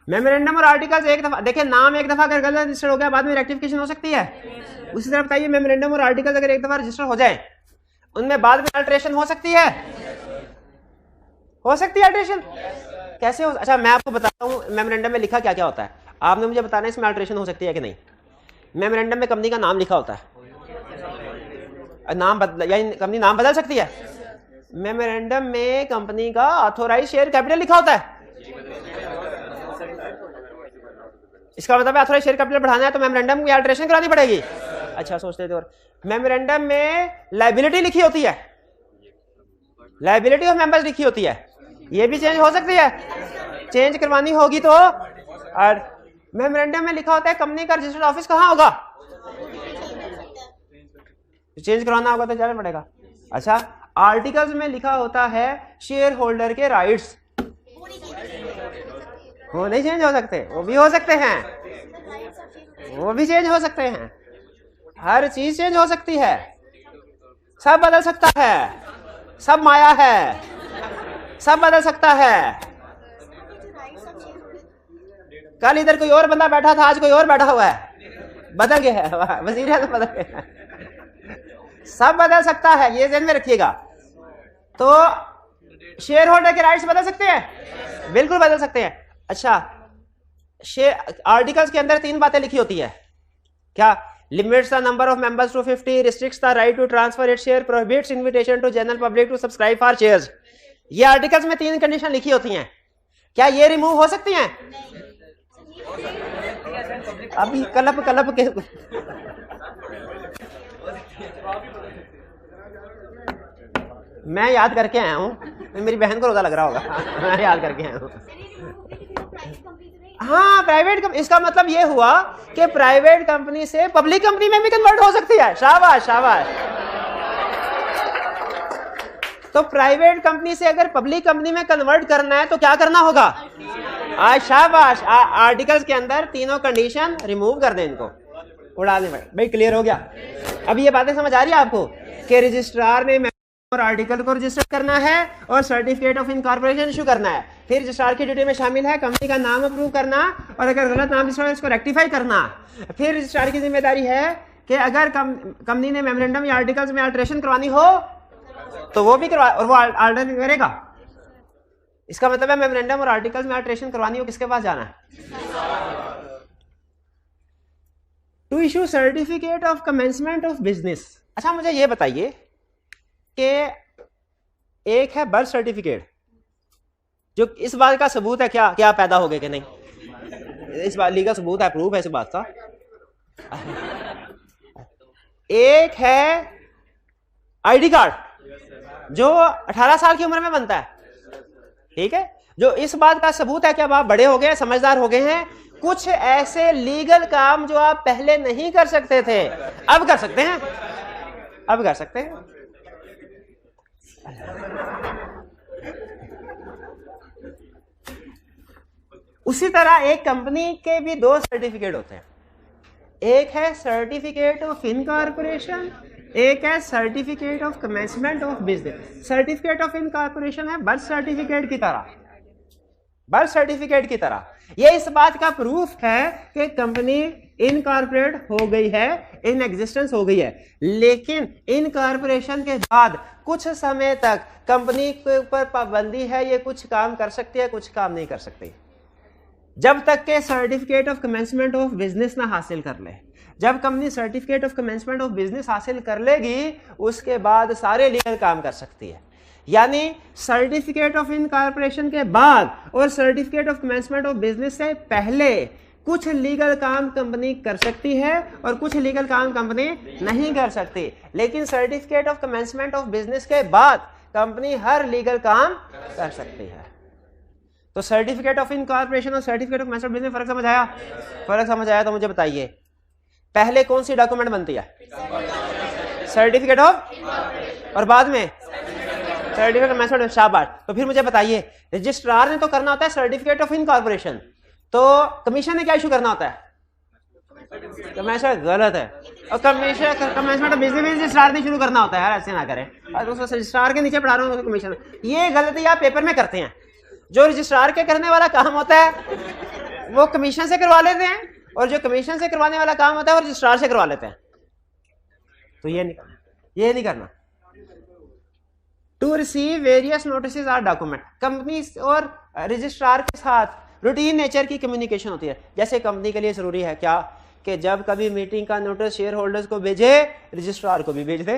मेमोरेंडम और आर्टिकल्स एक दफा देखिए, नाम एक दफा अगर गलत रजिस्टर हो गया बाद में रेक्टिफिकेशन हो सकती है। उसी तरह बताइए मेमोरेंडम और आर्टिकल्स अगर एक दफा रजिस्टर हो जाए उनमें बाद में अल्टरेशन हो सकती है? हो सकती है अल्टरेशन? कैसे हो? अच्छा मैं आपको बताता हूँ मेमोरेंडम में लिखा क्या क्या होता है, आपने मुझे बताना है इसमें अल्टरेशन हो सकती है कि नहीं। मेमोरेंडम में कंपनी का नाम लिखा होता है, नाम बदल या कंपनी नाम बदल सकती है। मेमोरेंडम में कंपनी का ऑथोराइज शेयर कैपिटल लिखा होता है, इसका मतलब है ऑथोराइज शेयर कैपिटल बढ़ाना है तो मेमोरेंडम की अल्टरेशन करानी पड़ेगी। अच्छा सोचते थे। और मेमोरेंडम में लायबिलिटी लिखी होती है, लायबिलिटी ऑफ मेंबर्स लिखी होती है, ये भी चेंज हो सकती है, चेंज करवानी होगी तो। और मेमोरेंडम में लिखा होता है कंपनी का रजिस्टर्ड ऑफिस कहाँ होगा, चेंज करवाना होगा तो जाना पड़ेगा। अच्छा आर्टिकल्स में लिखा होता है शेयर होल्डर के राइट्स, वो नहीं चेंज हो सकते, वो भी हो सकते हैं, वो भी चेंज हो सकते हैं, हर चीज चेंज हो सकती है, सब बदल सकता है, सब माया है, सब बदल सकता है। कल इधर कोई और बंदा बैठा था, आज कोई और बैठा हुआ है, बदल गया है, वजीर है तो बदल गया है, सब बदल सकता है, ये ध्यान में रखिएगा। तो शेयर होल्डर के राइट्स बदल सकते हैं, बिल्कुल बदल सकते हैं। अच्छा शेयर आर्टिकल्स के अंदर 3 बातें लिखी होती है, क्या? Limits the number of members to 50, restricts the right to transfer its share, prohibits invitation to general public to subscribe for shares. ये आर्टिकल्स में 3 कंडीशन लिखी होती हैं, क्या ये रिमूव हो सकती हैं? अभी कलप के मैं याद करके आया हूँ, मेरी बहन को रोजा लग रहा होगा, मैं याद करके आया हूँ। हाँ प्राइवेट, इसका मतलब ये हुआ कि प्राइवेट कंपनी से पब्लिक कंपनी में भी कन्वर्ट हो सकती है। शाबाश शाबाश। तो प्राइवेट कंपनी से अगर पब्लिक कंपनी में कन्वर्ट करना है तो क्या करना होगा? शाबाश, आर्टिकल्स के अंदर तीनों कंडीशन रिमूव कर दें, इनको उड़ा दें। भाई क्लियर हो गया? अब ये बातें समझ आ रही है आपको कि रजिस्ट्रार ने और आर्टिकल को रजिस्टर करना है और सर्टिफिकेट ऑफ इनकॉर्पोरेशन इशू करना है। फिर रजिस्ट्रार की ड्यूटी में शामिल है कंपनी का नाम अप्रूव करना और अगर गलत नाम रजिस्टर है उसको रेक्टिफाई करना। फिर रजिस्ट्रार की जिम्मेदारी है कि अगर कंपनी ने मेमोरेंडम या आर्टिकल्स में अल्टरेशन करवानी हो तो वो भी करवा, और वो अल्टर करेगा। इसका मतलब है मेमोरेंडम और आर्टिकल्स में अल्टरेशन करवानी हो किसके पास जाना है? To issue certificate of commencement of business. अच्छा मुझे ये बताइए कि एक है बर्थ सर्टिफिकेट जो इस बात का सबूत है क्या क्या पैदा हो गए कि नहीं, इस बात लीगल सबूत है, प्रूफ है इस बात का। एक है आईडी कार्ड जो 18 साल की उम्र में बनता है, ठीक है, जो इस बात का सबूत है कि अब आप बड़े हो गए, समझदार हो गए हैं, कुछ ऐसे लीगल काम जो आप पहले नहीं कर सकते थे अब कर सकते हैं, अब कर सकते हैं। उसी तरह एक कंपनी के भी 2 सर्टिफिकेट होते हैं, एक है सर्टिफिकेट ऑफ इनकॉर्पोरेशन, एक है certificate of commencement of business. Certificate of incorporation है बर्थ सर्टिफिकेट की तरह, बर्थ सर्टिफिकेट की तरह, ये इस बात का प्रूफ है कि कंपनी इनकॉर्पोरेट हो गई है, इन एग्जिस्टेंस हो गई है। लेकिन इनकॉर्पोरेशन के बाद कुछ समय तक कंपनी के ऊपर पाबंदी है, ये कुछ काम कर सकती है, कुछ काम नहीं कर सकती, जब तक के certificate of commencement of business ना हासिल कर ले। जब company certificate of commencement of business हासिल कर लेगी, उसके बाद सारे लीगल काम कर सकती है। यानी सर्टिफिकेट ऑफ इनकॉर्पोरेशन के बाद और certificate of commencement of business से पहले कुछ लीगल काम कंपनी कर सकती है और कुछ लीगल काम कंपनी नहीं कर सकती। लेकिन certificate of commencement of business के बाद कंपनी हर लीगल काम कर सकती है। तो सर्टिफिकेट ऑफ इनकॉर्पोरेशन और certificate of commencement of business फर्क समझ आया? फर्क समझ आया तो मुझे बताइए, पहले कौन सी डॉक्यूमेंट बनती है? सर्टिफिकेट ऑफ, और बाद में सर्टिफिकेट ऑफ कमेंसमेंट। शाबाश। तो फिर मुझे बताइए, रजिस्ट्रार ने तो करना होता है सर्टिफिकेट ऑफ इनकॉर्पोरेशन, तो कमीशन ने क्या इशू करना होता है? कमेंसमेंट। गलत है। और कमेंसमेंट ऑफ बिजनेस रजिस्ट्रार ने शुरू करना होता है। यार ऐसे ना करें, रजिस्ट्रार के नीचे पढ़ा रहा हूँ कमीशन। ये गलती आप पेपर में करते हैं। जो रजिस्ट्रार के करने वाला काम होता है वो कमीशन से करवा लेते हैं, और जो कमीशन से करवाने वाला काम होता है वो रजिस्ट्रार से करवा लेते हैं। तो ये नहीं करना। To receive various notices or document. Company और रजिस्ट्रार के साथ रूटीन नेचर की कम्युनिकेशन होती है। जैसे कंपनी के लिए जरूरी है क्या कि जब कभी मीटिंग का नोटिस शेयर होल्डर्स को भेजे, रजिस्ट्रार को भी भेज दे।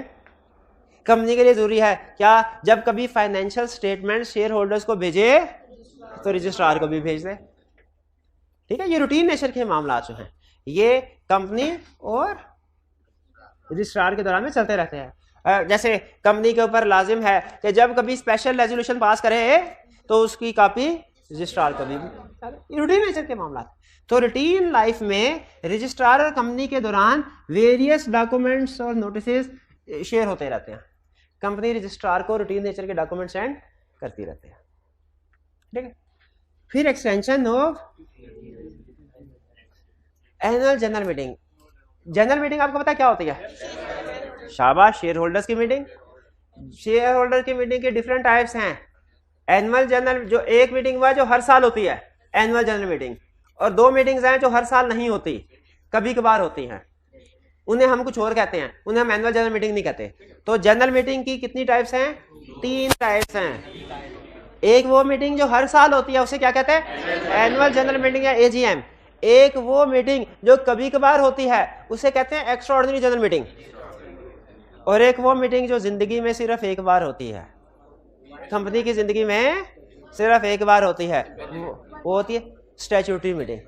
कंपनी के लिए जरूरी है क्या जब कभी फाइनेंशियल स्टेटमेंट शेयर होल्डर्स को भेजे तो रजिस्ट्रार को भी भेज दे। ठीक है, ये रूटीन नेचर के मामला जो हैं ये कंपनी और रजिस्ट्रार के दौरान में चलते रहते हैं। जैसे कंपनी के ऊपर लाजिम है कि जब कभी स्पेशल रेजोल्यूशन पास करे तो उसकी कॉपी रजिस्ट्रार को भी, रूटीन नेचर के मामला। तो रूटीन लाइफ में रजिस्ट्रार और कंपनी के दौरान वेरियस डॉक्यूमेंट्स और नोटिसेस शेयर होते रहते हैं। कंपनी रजिस्ट्रार को रूटीन नेचर के डॉक्यूमेंट सेंड करती रहती है। ठीक है, फिर extension of annual general meeting. General meeting आपको पता क्या होती है? शाबाश, शेयर होल्डर्स की मीटिंग। शेयर होल्डर की मीटिंग के डिफरेंट टाइप्स हैं। एनुअल जनरल, जो एक मीटिंग हुआ है जो हर साल होती है, एनुअल जनरल मीटिंग, और दो मीटिंग्स हैं जो हर साल नहीं होती, कभी कभार होती हैं। उन्हें हम कुछ और कहते हैं, उन्हें हम एनुअल जनरल मीटिंग नहीं कहते। तो जनरल मीटिंग की कितनी टाइप्स हैं? 3 टाइप्स हैं। एक वो मीटिंग जो हर साल होती है उसे क्या कहते हैं? एनुअल जनरल मीटिंग या एजीएम। एक वो मीटिंग जो कभी कभार होती है उसे कहते हैं एक्स्ट्रा ऑर्डिनरी जनरल मीटिंग। और एक वो मीटिंग जो जिंदगी में सिर्फ एक बार होती है, कंपनी की जिंदगी में सिर्फ एक बार होती है, वो होती है स्टैट्यूटरी मीटिंग।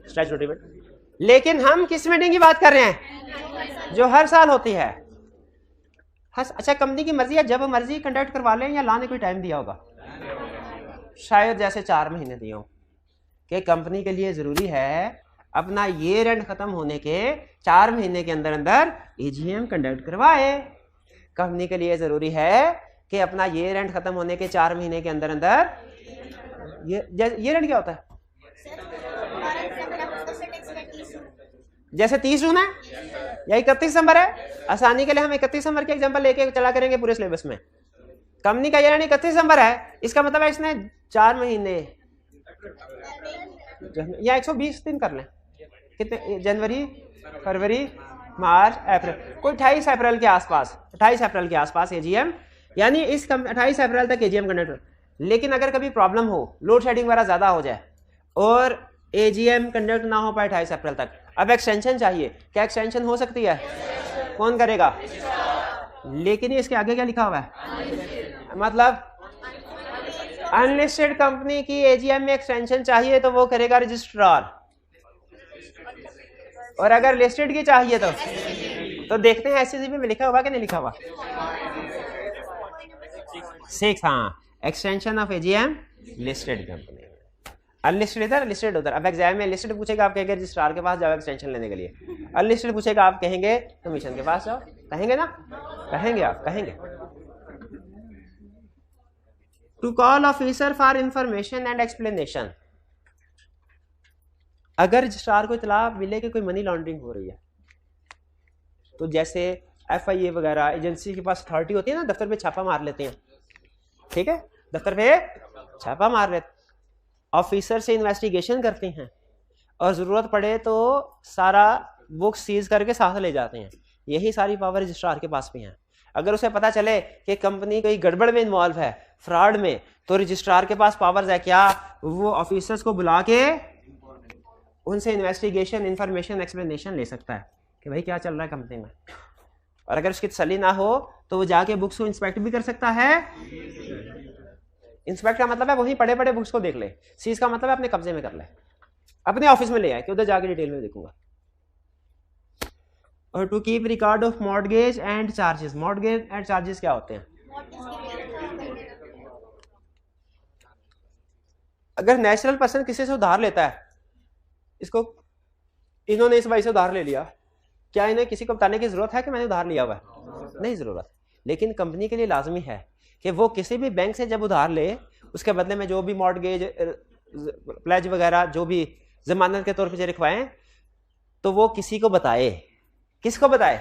Statutory meeting. लेकिन हम किस मीटिंग की बात कर रहे हैं? जो हर साल होती है। अच्छा, कंपनी की मर्जी है, जब मर्जी कंडक्ट करवा लें, या लाने कोई टाइम दिया होगा? शायद जैसे 4 महीने दिए हो कि कंपनी के लिए जरूरी है अपना ईयर एंड खत्म होने के 4 महीने के अंदर अंदर एजीएम कंडक्ट करवाए। कंपनी के लिए जरूरी है कि अपना ईयर एंड खत्म होने के 4 महीने के अंदर अंदर, ईयर एंड क्या होता है? जैसे 30 जून है या 31 दिसंबर है, आसानी के लिए हम 31 दिसंबर के एग्जांपल लेके चला करेंगे पूरे सिलेबस में। कंपनी का ईयर एंड 31 दिसंबर है, इसका मतलब है इसने 4 महीने या 120 दिन कर लें। कितने? जनवरी, फरवरी, मार्च, अप्रैल, कोई 28 अप्रैल के आसपास, 28 अप्रैल के आसपास एजीएम, यानी इस 28 अप्रैल तक एजीएम कंडक्ट। लेकिन अगर कभी प्रॉब्लम हो, लोड शेडिंग वगैरह ज्यादा हो जाए और एजीएम कंडक्ट ना हो पाए 28 अप्रैल तक, अब एक्सटेंशन चाहिए, क्या एक्सटेंशन हो सकती है? कौन करेगा? लेकिन इसके आगे क्या लिखा हुआ है? मतलब अनलिस्टेड कंपनी की एजीएम में एक्सटेंशन चाहिए तो वो करेगा रजिस्ट्रार, और अगर लिस्टेड की चाहिए तो देखते हैं एससीसीबी में लिखा हुआ कि नहीं लिखा हुआ। 6, हाँ, extension of AGM listed company. Unlisted इधर, लिस्टेड उधर। अब एग्जाम में लिस्टेड पूछेगा, आप कहेंगे रजिस्ट्रार के पास जाओ एक्सटेंशन लेने के लिए। अनलिस्टेड पूछेगा, आप कहेंगे कमीशन के पास जाओ। कहेंगे ना? कहेंगे, आप कहेंगे। To call officer for information and explanation. अगर रजिस्ट्रार को इतला मिले कि कोई मनी लॉन्ड्रिंग हो रही है, तो जैसे एफआईए वगैरह एजेंसी के पास अथॉरिटी होती है ना, दफ्तर पे छापा मार लेते हैं। ठीक है, दफ्तर पे छापा मार लेते, ऑफिसर से इन्वेस्टिगेशन करते हैं और ज़रूरत पड़े तो सारा बुक सीज करके साथ ले जाते हैं। यही सारी पावर रजिस्ट्रार के पास भी हैं। अगर उसे पता चले कि कंपनी कोई गड़बड़ में इन्वॉल्व है, फ्रॉड में, तो रजिस्ट्रार के पास पावर्स है क्या, वो ऑफिसर्स को बुला के उनसे इन्वेस्टिगेशन, इंफॉर्मेशन, एक्सप्लेनेशन ले सकता है कि भाई क्या चल रहा है कंपनी में। और अगर उसकी तसल्ली ना हो तो वो जाके बुक्स को इंस्पेक्ट भी कर सकता है। इंस्पेक्ट का मतलब है वहीं पढ़े पढ़े बुक्स को देख ले, सीज का मतलब है अपने कब्जे में कर ले, अपने ऑफिस में ले आए कि उधर जाके डिटेल में देखूंगा। और to keep record of mortgage and charges. Mortgage and charges क्या होते हैं? अगर नेचुरल पर्सन किसी से उधार लेता है, इसको इन्होंने इस भाई से उधार ले लिया, क्या इन्हें किसी को बताने की जरूरत है कि मैंने उधार लिया हुआ है? नहीं जरूरत। लेकिन कंपनी के लिए लाजमी है कि वो किसी भी बैंक से जब उधार ले, उसके बदले में जो भी मॉर्टगेज, प्लेज वगैरह जो भी जमानत के तौर पर लिखवाएं, तो वो किसी को बताए। किसको बताए?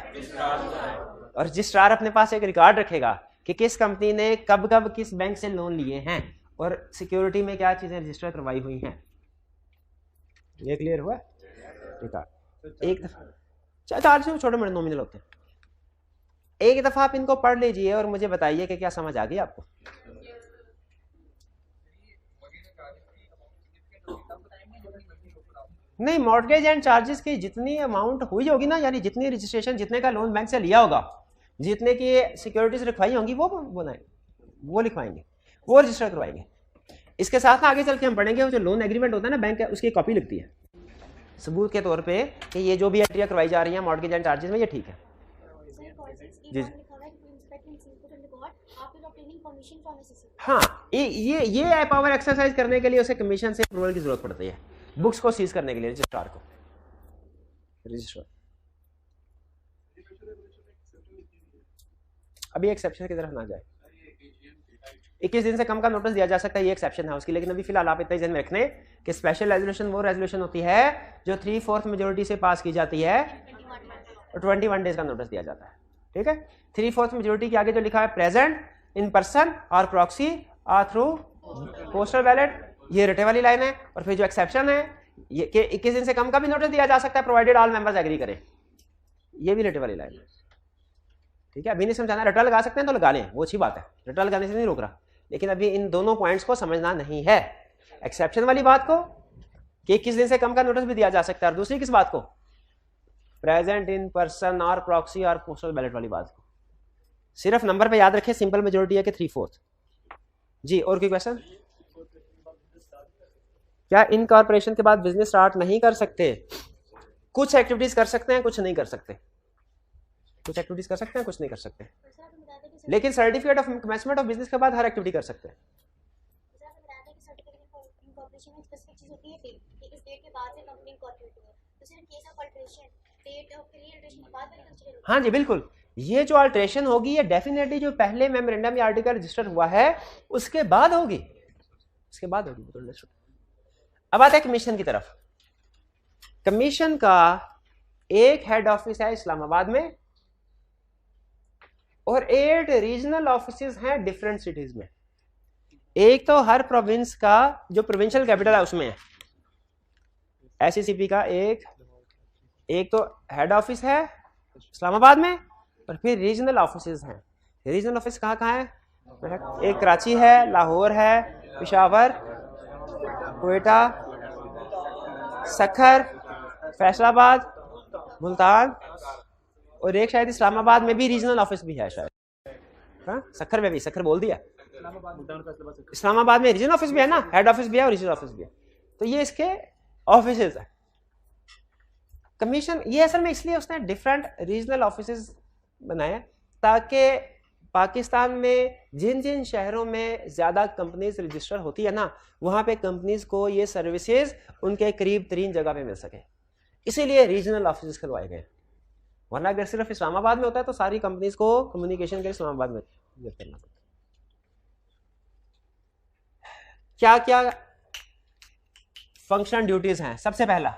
और रजिस्ट्रार अपने पास एक रिकॉर्ड रखेगा कि किस कंपनी ने कब कब किस बैंक से लोन लिए हैं और सिक्योरिटी में क्या चीजें रजिस्टर करवाई हुई हैं। ये क्लियर हुआ? रिकॉर्ड एक दफा, चार से छोटे मोटे नॉमिनल होते हैं, एक दफा आप इनको पढ़ लीजिए और मुझे बताइए कि क्या समझ आ गई आपको। नहीं, मॉर्टगेज एंड चार्जेस की जितनी अमाउंट हुई होगी ना, यानी जितनी रजिस्ट्रेशन, जितने का लोन बैंक से लिया होगा, जितने की सिक्योरिटीज लिखवाई होंगी, वो बनाए, वो लिखवाएंगे, वो रजिस्टर करवाएंगे। इसके साथ आगे चल के हम पढ़ेंगे जो लोन एग्रीमेंट होता है ना बैंक का, उसकी कॉपी लगती है सबूत के तौर पे कि ये जो भी एंट्रियां करवाई जा रही हैं मॉर्टगेज एंड चार्जेस में, ये ठीक है। जी हाँ, ये पावर एक्सरसाइज करने के लिए उसे कमीशन से अप्रूवल की जरूरत पड़ती है, बुक्स को सीज करने के लिए रजिस्ट्रार को। रजिस्ट्रार अभी एक्सेप्शन की तरफ ना जाए, 21 दिन से कम का नोटिस दिया जा सकता है, ये एक्सेप्शन है उसकी। लेकिन अभी फिलहाल आप इतना ध्यान में रखने कि स्पेशल रेजोल्यूशन वो रेजोल्यूशन होती है जो 3/4 मेजोरिटी से पास की जाती है और 21 डेज का नोटिस दिया जाता है। ठीक है, 3/4 मेजोरिटी के आगे जो लिखा है प्रेजेंट, इन पर्सन और प्रॉक्सी और थ्रू पोस्टल बैलेट, ये रटे वाली लाइन है। और फिर जो एक्सेप्शन है ये कि 21 दिन से कम का भी नोटिस दिया जा सकता है प्रोवाइडेड ऑल मेंबर्स एग्री करें, ये भी रटे वाली लाइन है। ठीक है, अभी नहीं समझाना, रटा लगा सकते हैं तो लगा लें, वो अच्छी बात है, रटा लगाने से नहीं रोक रहा, लेकिन अभी इन दोनों पॉइंट्स को समझना नहीं है। एक्सेप्शन वाली बात को कि 21 दिन से कम का नोटिस भी दिया जा सकता है, और दूसरी किस बात को? प्रेजेंट इन पर्सन और प्रॉक्सी और पोस्टल बैलेट वाली बात को। सिर्फ नंबर पे याद रखें, सिंपल मेजोरिटी है कि 3/4। जी, और कोई क्वेश्चन? क्या इनकॉर्पोरेशन के बाद बिजनेस स्टार्ट नहीं कर सकते? कुछ एक्टिविटीज कर सकते हैं, कुछ नहीं कर सकते। कुछ एक्टिविटीज कर सकते हैं, कुछ नहीं कर सकते, लेकिन certificate of commencement of business के बाद हर एक्टिविटी कर सकते हैं। हाँ जी बिल्कुल, ये जो अल्टरेशन होगी ये डेफिनेटली जो पहले मेमोरेंडम या आर्टिकल रजिस्टर हुआ है उसके बाद होगी, उसके बाद होगी। अब आते हैं कमीशन की तरफ। कमीशन का एक हेड ऑफिस है इस्लामाबाद में और 8 रीजनल ऑफिसेज हैं डिफरेंट सिटीज में। एक तो हर प्रोविंस का जो प्रोविंशियल कैपिटल है उसमें है, SECP का एक तो हेड ऑफिस है इस्लामाबाद में, और फिर रीजनल ऑफिसेज हैं। रीजनल ऑफिस कहाँ कहाँ है? एक कराची है, लाहौर है, पेशावर, क्वेटा, सखर, फैसलाबाद, मुल्तान, और एक शायद इस्लामाबाद में भी रीजनल ऑफिस भी है शायद। हाँ, सखर में भी, सखर बोल दिया। इस्लामाबाद में रीजनल ऑफिस भी है ना, हेड ऑफिस भी है और रीजनल ऑफिस भी है, तो ये इसके ऑफिसेज है। कमीशन ये असल में इसलिए उसने डिफरेंट रीजनल ऑफिसेज बनाए ताकि पाकिस्तान में जिन जिन शहरों में ज़्यादा कंपनीज रजिस्टर होती है ना, वहाँ पे कंपनीज को ये सर्विसेज उनके करीब तरीन जगह पे मिल सके, इसीलिए रीजनल ऑफिस खुलवाए गए। वरना अगर सिर्फ इस्लामाबाद में होता है तो सारी कंपनीज को कम्युनिकेशन के लिए इस्लामाबाद में करना पड़ता। क्या क्या फंक्शन ड्यूटीज हैं? सबसे पहला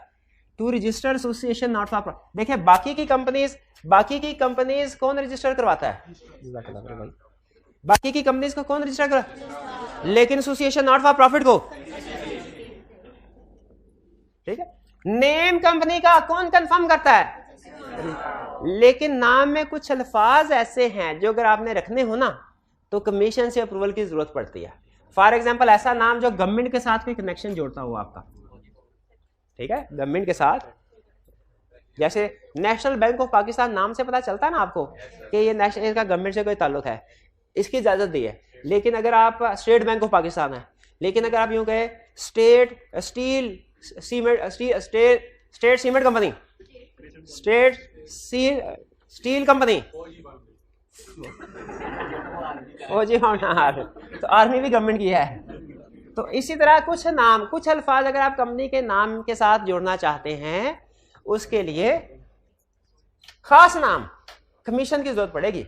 to register association not for, देखिए बाकी की कंपनीज कौन रजिस्टर करवाता है? बाकी की कंपनीज को कौन रजिस्टर करवाता है? लेकिन एसोसिएशन नॉट फॉर प्रॉफिट को ठीक है। नेम कंपनी का कौन कंफर्म करता है? लेकिन नाम में कुछ अल्फाज ऐसे हैं जो अगर आपने रखने हो ना तो कमीशन से अप्रूवल की जरूरत पड़ती है। फॉर एग्जाम्पल ऐसा नाम जो गवर्नमेंट के साथ कोई कनेक्शन जोड़ता हो आपका, ठीक है, गवर्नमेंट के साथ, जैसे नेशनल बैंक ऑफ पाकिस्तान नाम से पता चलता है ना आपको कि ये नेशनल, इसका गवर्नमेंट से कोई ताल्लुक है, इसकी इजाजत दी है। लेकिन अगर आप स्टेट बैंक ऑफ पाकिस्तान है, लेकिन अगर आप यूं कहे state steel cement company, state steel company, ओ जी हाँ, तो आर्मी भी गवर्नमेंट की है। तो इसी तरह कुछ नाम, कुछ अल्फाज अगर आप कंपनी के नाम के साथ जोड़ना चाहते हैं, उसके लिए खास नाम कमीशन की जरूरत पड़ेगी।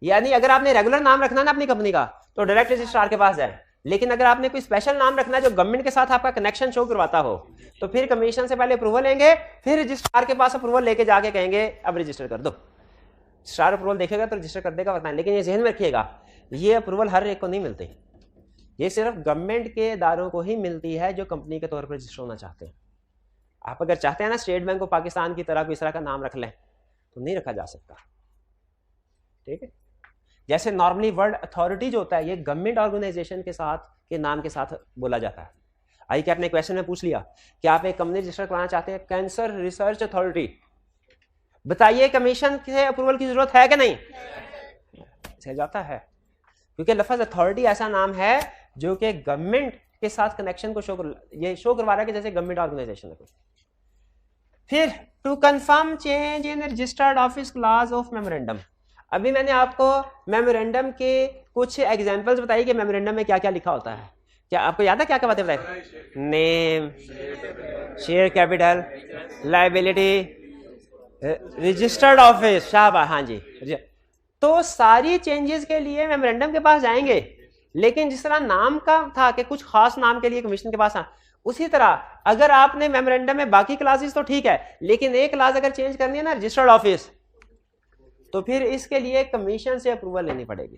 यानी अगर आपने रेगुलर नाम रखना है ना अपनी कंपनी का तो डायरेक्ट रजिस्ट्रार के पास जाए, लेकिन अगर आपने कोई स्पेशल नाम रखना है जो गवर्नमेंट के साथ आपका कनेक्शन शो करवाता हो तो फिर कमीशन से पहले अप्रूवल लेंगे, फिर रजिस्ट्रार के पास अप्रूवल लेके जाके कहेंगे अब रजिस्टर कर दो। रजिस्ट्रार अप्रूवल देखेगा तो रजिस्टर कर देगा, बताएं। लेकिन ये जहन में रखिएगा, ये अप्रूवल हर एक को नहीं मिलती, ये सिर्फ गवर्नमेंट के इदारों को ही मिलती है जो कंपनी के तौर पर रजिस्टर होना चाहते हैं। आप अगर चाहते हैं ना स्टेट बैंक ऑफ पाकिस्तान की तरह कोई इस तरह का नाम रख लें तो नहीं रखा जा सकता, ठीक है। जैसे नॉर्मली वर्ड अथॉरिटी जो होता है ये गवर्नमेंट ऑर्गेनाइजेशन के साथ के नाम के साथ बोला जाता है। आई कि आपने क्वेश्चन में पूछ लिया कि आप एक कंपनी रजिस्टर कराना चाहते हैं कैंसर रिसर्च अथॉरिटी, बताइए कमीशन से अप्रूवल की जरूरत है कि नहीं? सह जाता है, क्योंकि लफ्ज अथॉरिटी ऐसा नाम है जो कि गवर्नमेंट के साथ कनेक्शन को शो करवा रहा है कि जैसे गवर्नमेंट ऑर्गेनाइजेशन है कोई। फिर to confirm change in registered office class of memorandum. अभी मैंने आपको मेमोरेंडम के कुछ एग्जांपल्स बताई कि मेमोरेंडम में क्या क्या लिखा होता है। क्या आपको याद है क्या क्या बातें बताई? Name, share capital, liability, registered office, शाबाश, हाँ जी। तो सारी चेंजेस के लिए मेमोरेंडम के पास जाएंगे, लेकिन जिस तरह नाम का था कि कुछ खास नाम के लिए कमीशन के पास आ, उसी तरह अगर आपने मेमोरेंडम में बाकी क्लासेस तो ठीक है, लेकिन एक क्लास अगर चेंज करनी है ना रजिस्टर्ड ऑफिस, तो फिर इसके लिए कमीशन से अप्रूवल लेनी पड़ेगी।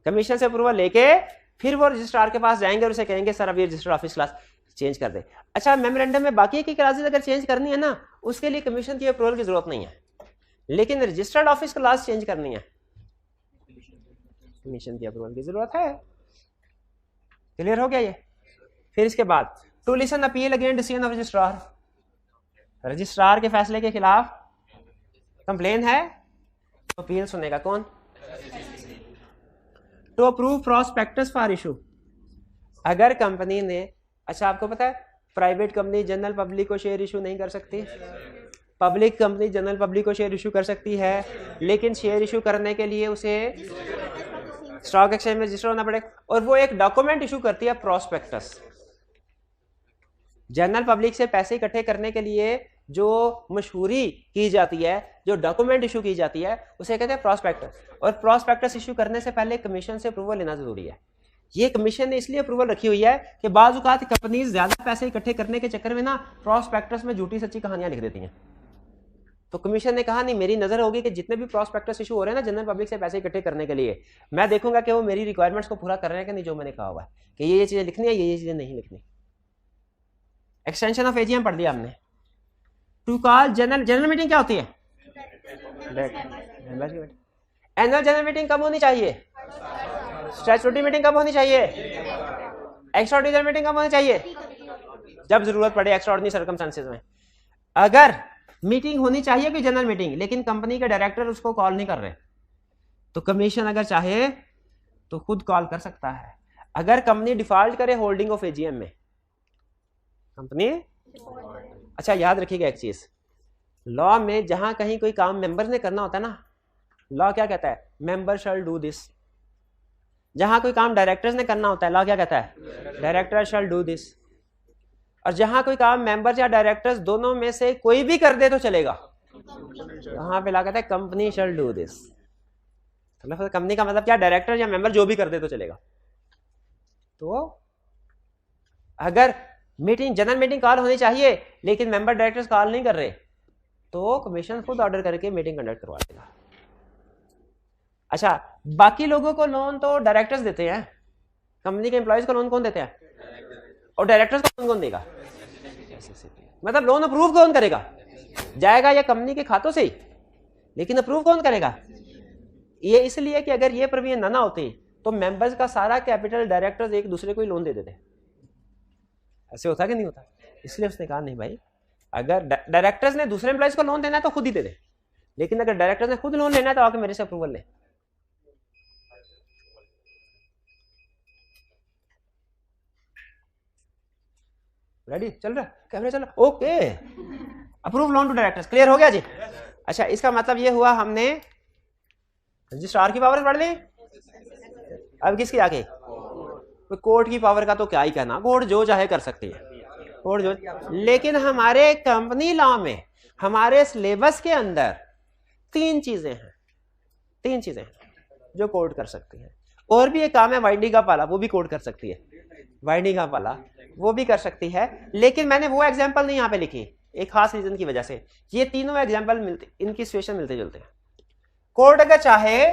कमीशन से अप्रूवल लेके फिर वो रजिस्ट्रार के पास जाएंगे और उसे कहेंगे सर अब ये रजिस्टर्ड ऑफिस क्लास चेंज कर दे। अच्छा, मेमोरेंडम में बाकी की क्लासेस अगर चेंज करनी है ना उसके लिए कमीशन की अप्रूवल की जरूरत नहीं है, लेकिन रजिस्टर्ड ऑफिस क्लास चेंज करनी है कमीशन की अप्रूवल की जरूरत है। क्लियर हो गया ये? फिर इसके बाद to listen appeal against decision of registrar, registrar के फैसले के खिलाफ कंप्लेन है तो अपील सुनेगा कौन? To approve prospectus for issue. अगर कंपनी ने, अच्छा आपको पता है प्राइवेट कंपनी जनरल पब्लिक को शेयर इशू नहीं कर सकती, पब्लिक कंपनी जनरल पब्लिक को शेयर इशू कर सकती है, लेकिन शेयर इशू करने के लिए उसे स्टॉक एक्सचेंज में रजिस्टर होना पड़ेगा और वो एक डॉक्यूमेंट इशू करती है प्रॉस्पेक्टस। जनरल पब्लिक से पैसे इकट्ठे करने के लिए जो मशहूरी की जाती है, जो डॉक्यूमेंट इशू की जाती है, उसे कहते हैं प्रॉस्पेक्टस। और प्रॉस्पेक्टस इशू करने से पहले कमीशन से अप्रूवल लेना जरूरी है। ये कमीशन ने इसलिए अप्रूवल रखी हुई है कि बाज़ औक़ात कंपनीज ज्यादा पैसे इकट्ठे करने के चक्कर में ना प्रॉस्पेक्टस में झूठी सच्ची कहानियां लिख देती हैं। तो कमीशन ने कहा नहीं, मेरी नजर होगी कि जितने भी प्रॉस्पेक्टस इशू हो रहे हैं ना जनरल पब्लिक से पैसे इकट्ठे करने के लिए, मैं देखूंगा कि वो मेरी रिक्वायरमेंट्स को पूरा कर रहे हैं कि नहीं, जो मैंने कहा हुआ है कि ये चीजें लिखनी है, ये चीजें नहीं लिखनी। एक्सटेंशन ऑफ एजीएम पढ़ लिया हमने। टू कॉल जनरल मीटिंग क्या होती है? एनुअल जनरल मीटिंग कब होनी चाहिए? स्टैट्यूटरी मीटिंग कब होनी चाहिए? एक्स्ट्राऑर्डिनरी मीटिंग कब होनी चाहिए? जब जरूरत पड़े, एक्स्ट्राऑर्डिनरी सर्कमस्टेंसेस में। अगर मीटिंग होनी चाहिए कोई जनरल मीटिंग, लेकिन कंपनी के डायरेक्टर उसको कॉल नहीं कर रहे, तो कमीशन अगर चाहे तो खुद कॉल कर सकता है। अगर कंपनी डिफॉल्ट करे होल्डिंग ऑफ एजीएम में, कंपनी, अच्छा याद रखिएगा एक चीज, लॉ में जहां कहीं कोई काम मेंबर ने करना होता है ना, लॉ क्या कहता है? Member shall do this. जहां कोई काम डायरेक्टर्स ने करना होता है, लॉ क्या कहता है? Director shall do this. और जहां कोई काम मेंबर्स या डायरेक्टर्स दोनों में से कोई भी कर दे तो चलेगा, वहां पे लॉ कहता है कंपनी शैल डू दिस। मतलब कंपनी का मतलब क्या? डायरेक्टर या मेंबर जो भी कर दे तो चलेगा। तो अगर मीटिंग, जनरल मीटिंग कॉल होनी चाहिए लेकिन मेंबर डायरेक्टर्स कॉल नहीं कर रहे, तो कमीशन खुद ऑर्डर करके मीटिंग कंडक्ट करवा देगा। अच्छा, बाकी लोगों को लोन तो डायरेक्टर्स देते हैं, कंपनी के एम्प्लॉयज को लोन कौन देते हैं? और डायरेक्टर्स को लोन कौन देगा? मतलब लोन अप्रूव कौन करेगा? जाएगा या कंपनी के खातों से ही, लेकिन अप्रूव कौन करेगा? ये इसलिए कि अगर ये प्रोविजन ना होती तो मेंबर्स का सारा कैपिटल डायरेक्टर्स एक दूसरे को ही लोन दे देते। ऐसे होता कि नहीं होता? इसलिए उसने कहा नहीं भाई, अगर डायरेक्टर्स ने दूसरे एम्प्लॉइज को लोन देना है तो खुद ही दे दे, लेकिन अगर डायरेक्टर्स ने खुद लोन लेना है तो आके मेरे से अप्रूवल ले। रेडी? चल रहा कैमरा? चल रहा? Okay, approve loan to directors. Clear हो गया जी? अच्छा, इसका मतलब ये हुआ हमने रजिस्ट्रार की पावर पढ़ ली। अब किसकी आगे? कोर्ट की पावर का तो क्या ही कहना, कोर्ट जो चाहे कर सकती है, कोर्ट जो। लेकिन हमारे कंपनी लॉ में, हमारे सिलेबस के अंदर तीन चीजें हैं जो कोर्ट कर सकती है। और भी एक काम है वाइडिंग का पाला, वो भी कोर्ट कर सकती है, वाइडिंग का पाला वो भी कर सकती है। लेकिन मैंने वो एग्जांपल नहीं यहाँ पे लिखी एक खास रीजन की वजह से। ये तीनों एग्जांपल मिलते, इनकी सिचुएशन मिलते जुलते हैं। कोर्ट अगर चाहे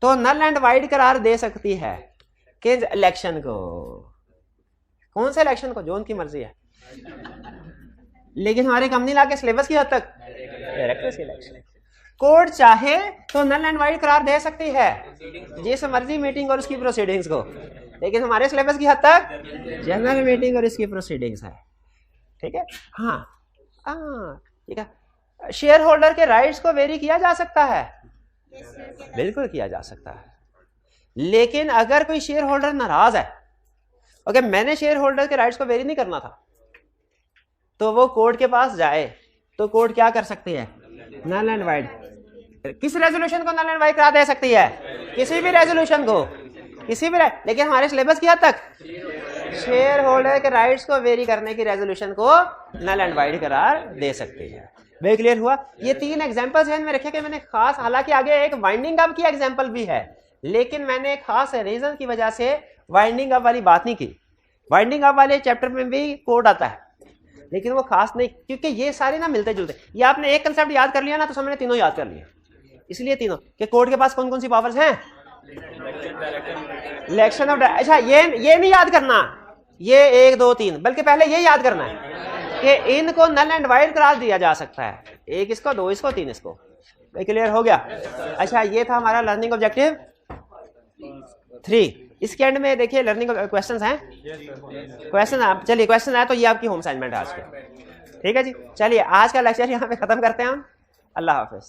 तो नल एंड वाइड करार दे सकती है कि इलेक्शन को, कौन से इलेक्शन को, जो उनकी मर्जी है। लेकिन हमारे कंपनी लॉ के सिलेबस की हद तक डायरेक्टर्स इलेक्शन। कोर्ट चाहे तो नल एंड वाइड करार दे सकती है जिस मर्जी मीटिंग और उसकी प्रोसीडिंग्स को, लेकिन हमारे सिलेबस की हद तक जनरल मीटिंग और इसकी प्रोसीडिंग्स है। ठीक है? हाँ ठीक है। शेयर होल्डर के राइट्स को वेरी किया जा सकता है, बिल्कुल किया जा सकता है। लेकिन अगर कोई शेयर होल्डर नाराज है, ओके, मैंने शेयर होल्डर के राइट्स को वेरी नहीं करना था, तो वो कोर्ट के पास जाए तो कोर्ट क्या कर सकती है? Null and void. किस रेजोल्यूशन को नल एंड वाइड करा दे सकती है? किसी भी रेजोल्यूशन को, किसी भी। लेकिन हमारे सिलेबस की हद तक शेयर होल्डर के राइट्स को वेरी करने की रेजोल्यूशन को नल एंड वाइड करार दे सकती है। वेरी क्लियर हुआ? ये तीन एग्जांपल्स हैं, रखे कि मैंने खास, हालांकि आगे एक वाइंडिंग अप की एग्जांपल भी है, लेकिन मैंने खास रीजन की वजह से वाइंडिंग अप वाली बात नहीं की। वाइंडिंग अप वाले चैप्टर में भी कोड आता है, लेकिन वो खास नहीं, क्योंकि ये सारे ना मिलते जुलते। ये आपने एक कंसेप्ट याद कर लिया ना तो समझने तीनों याद कर लिया। इसलिए तीनों कि कोर्ट के पास कौन कौन सी पावर्स हैं? इलेक्शन ऑफ, अच्छा ये नहीं याद करना ये 1 2 3, बल्कि पहले ये याद करना है कि इनको नल एंड वाइड करार दिया जा सकता है, 1 इसको, 2 इसको, 3 इसको। क्लियर हो गया? अच्छा, ये था हमारा लर्निंग ऑब्जेक्टिव 3। इसके एंड में देखिए लर्निंग क्वेश्चंस हैं, क्वेश्चन आप, चलिए क्वेश्चन आए तो ये आपकी होम असाइनमेंट है आज के। ठीक है जी, चलिए आज का लेक्चर यहाँ पे खत्म करते हैं हम। अल्लाह हाफिज।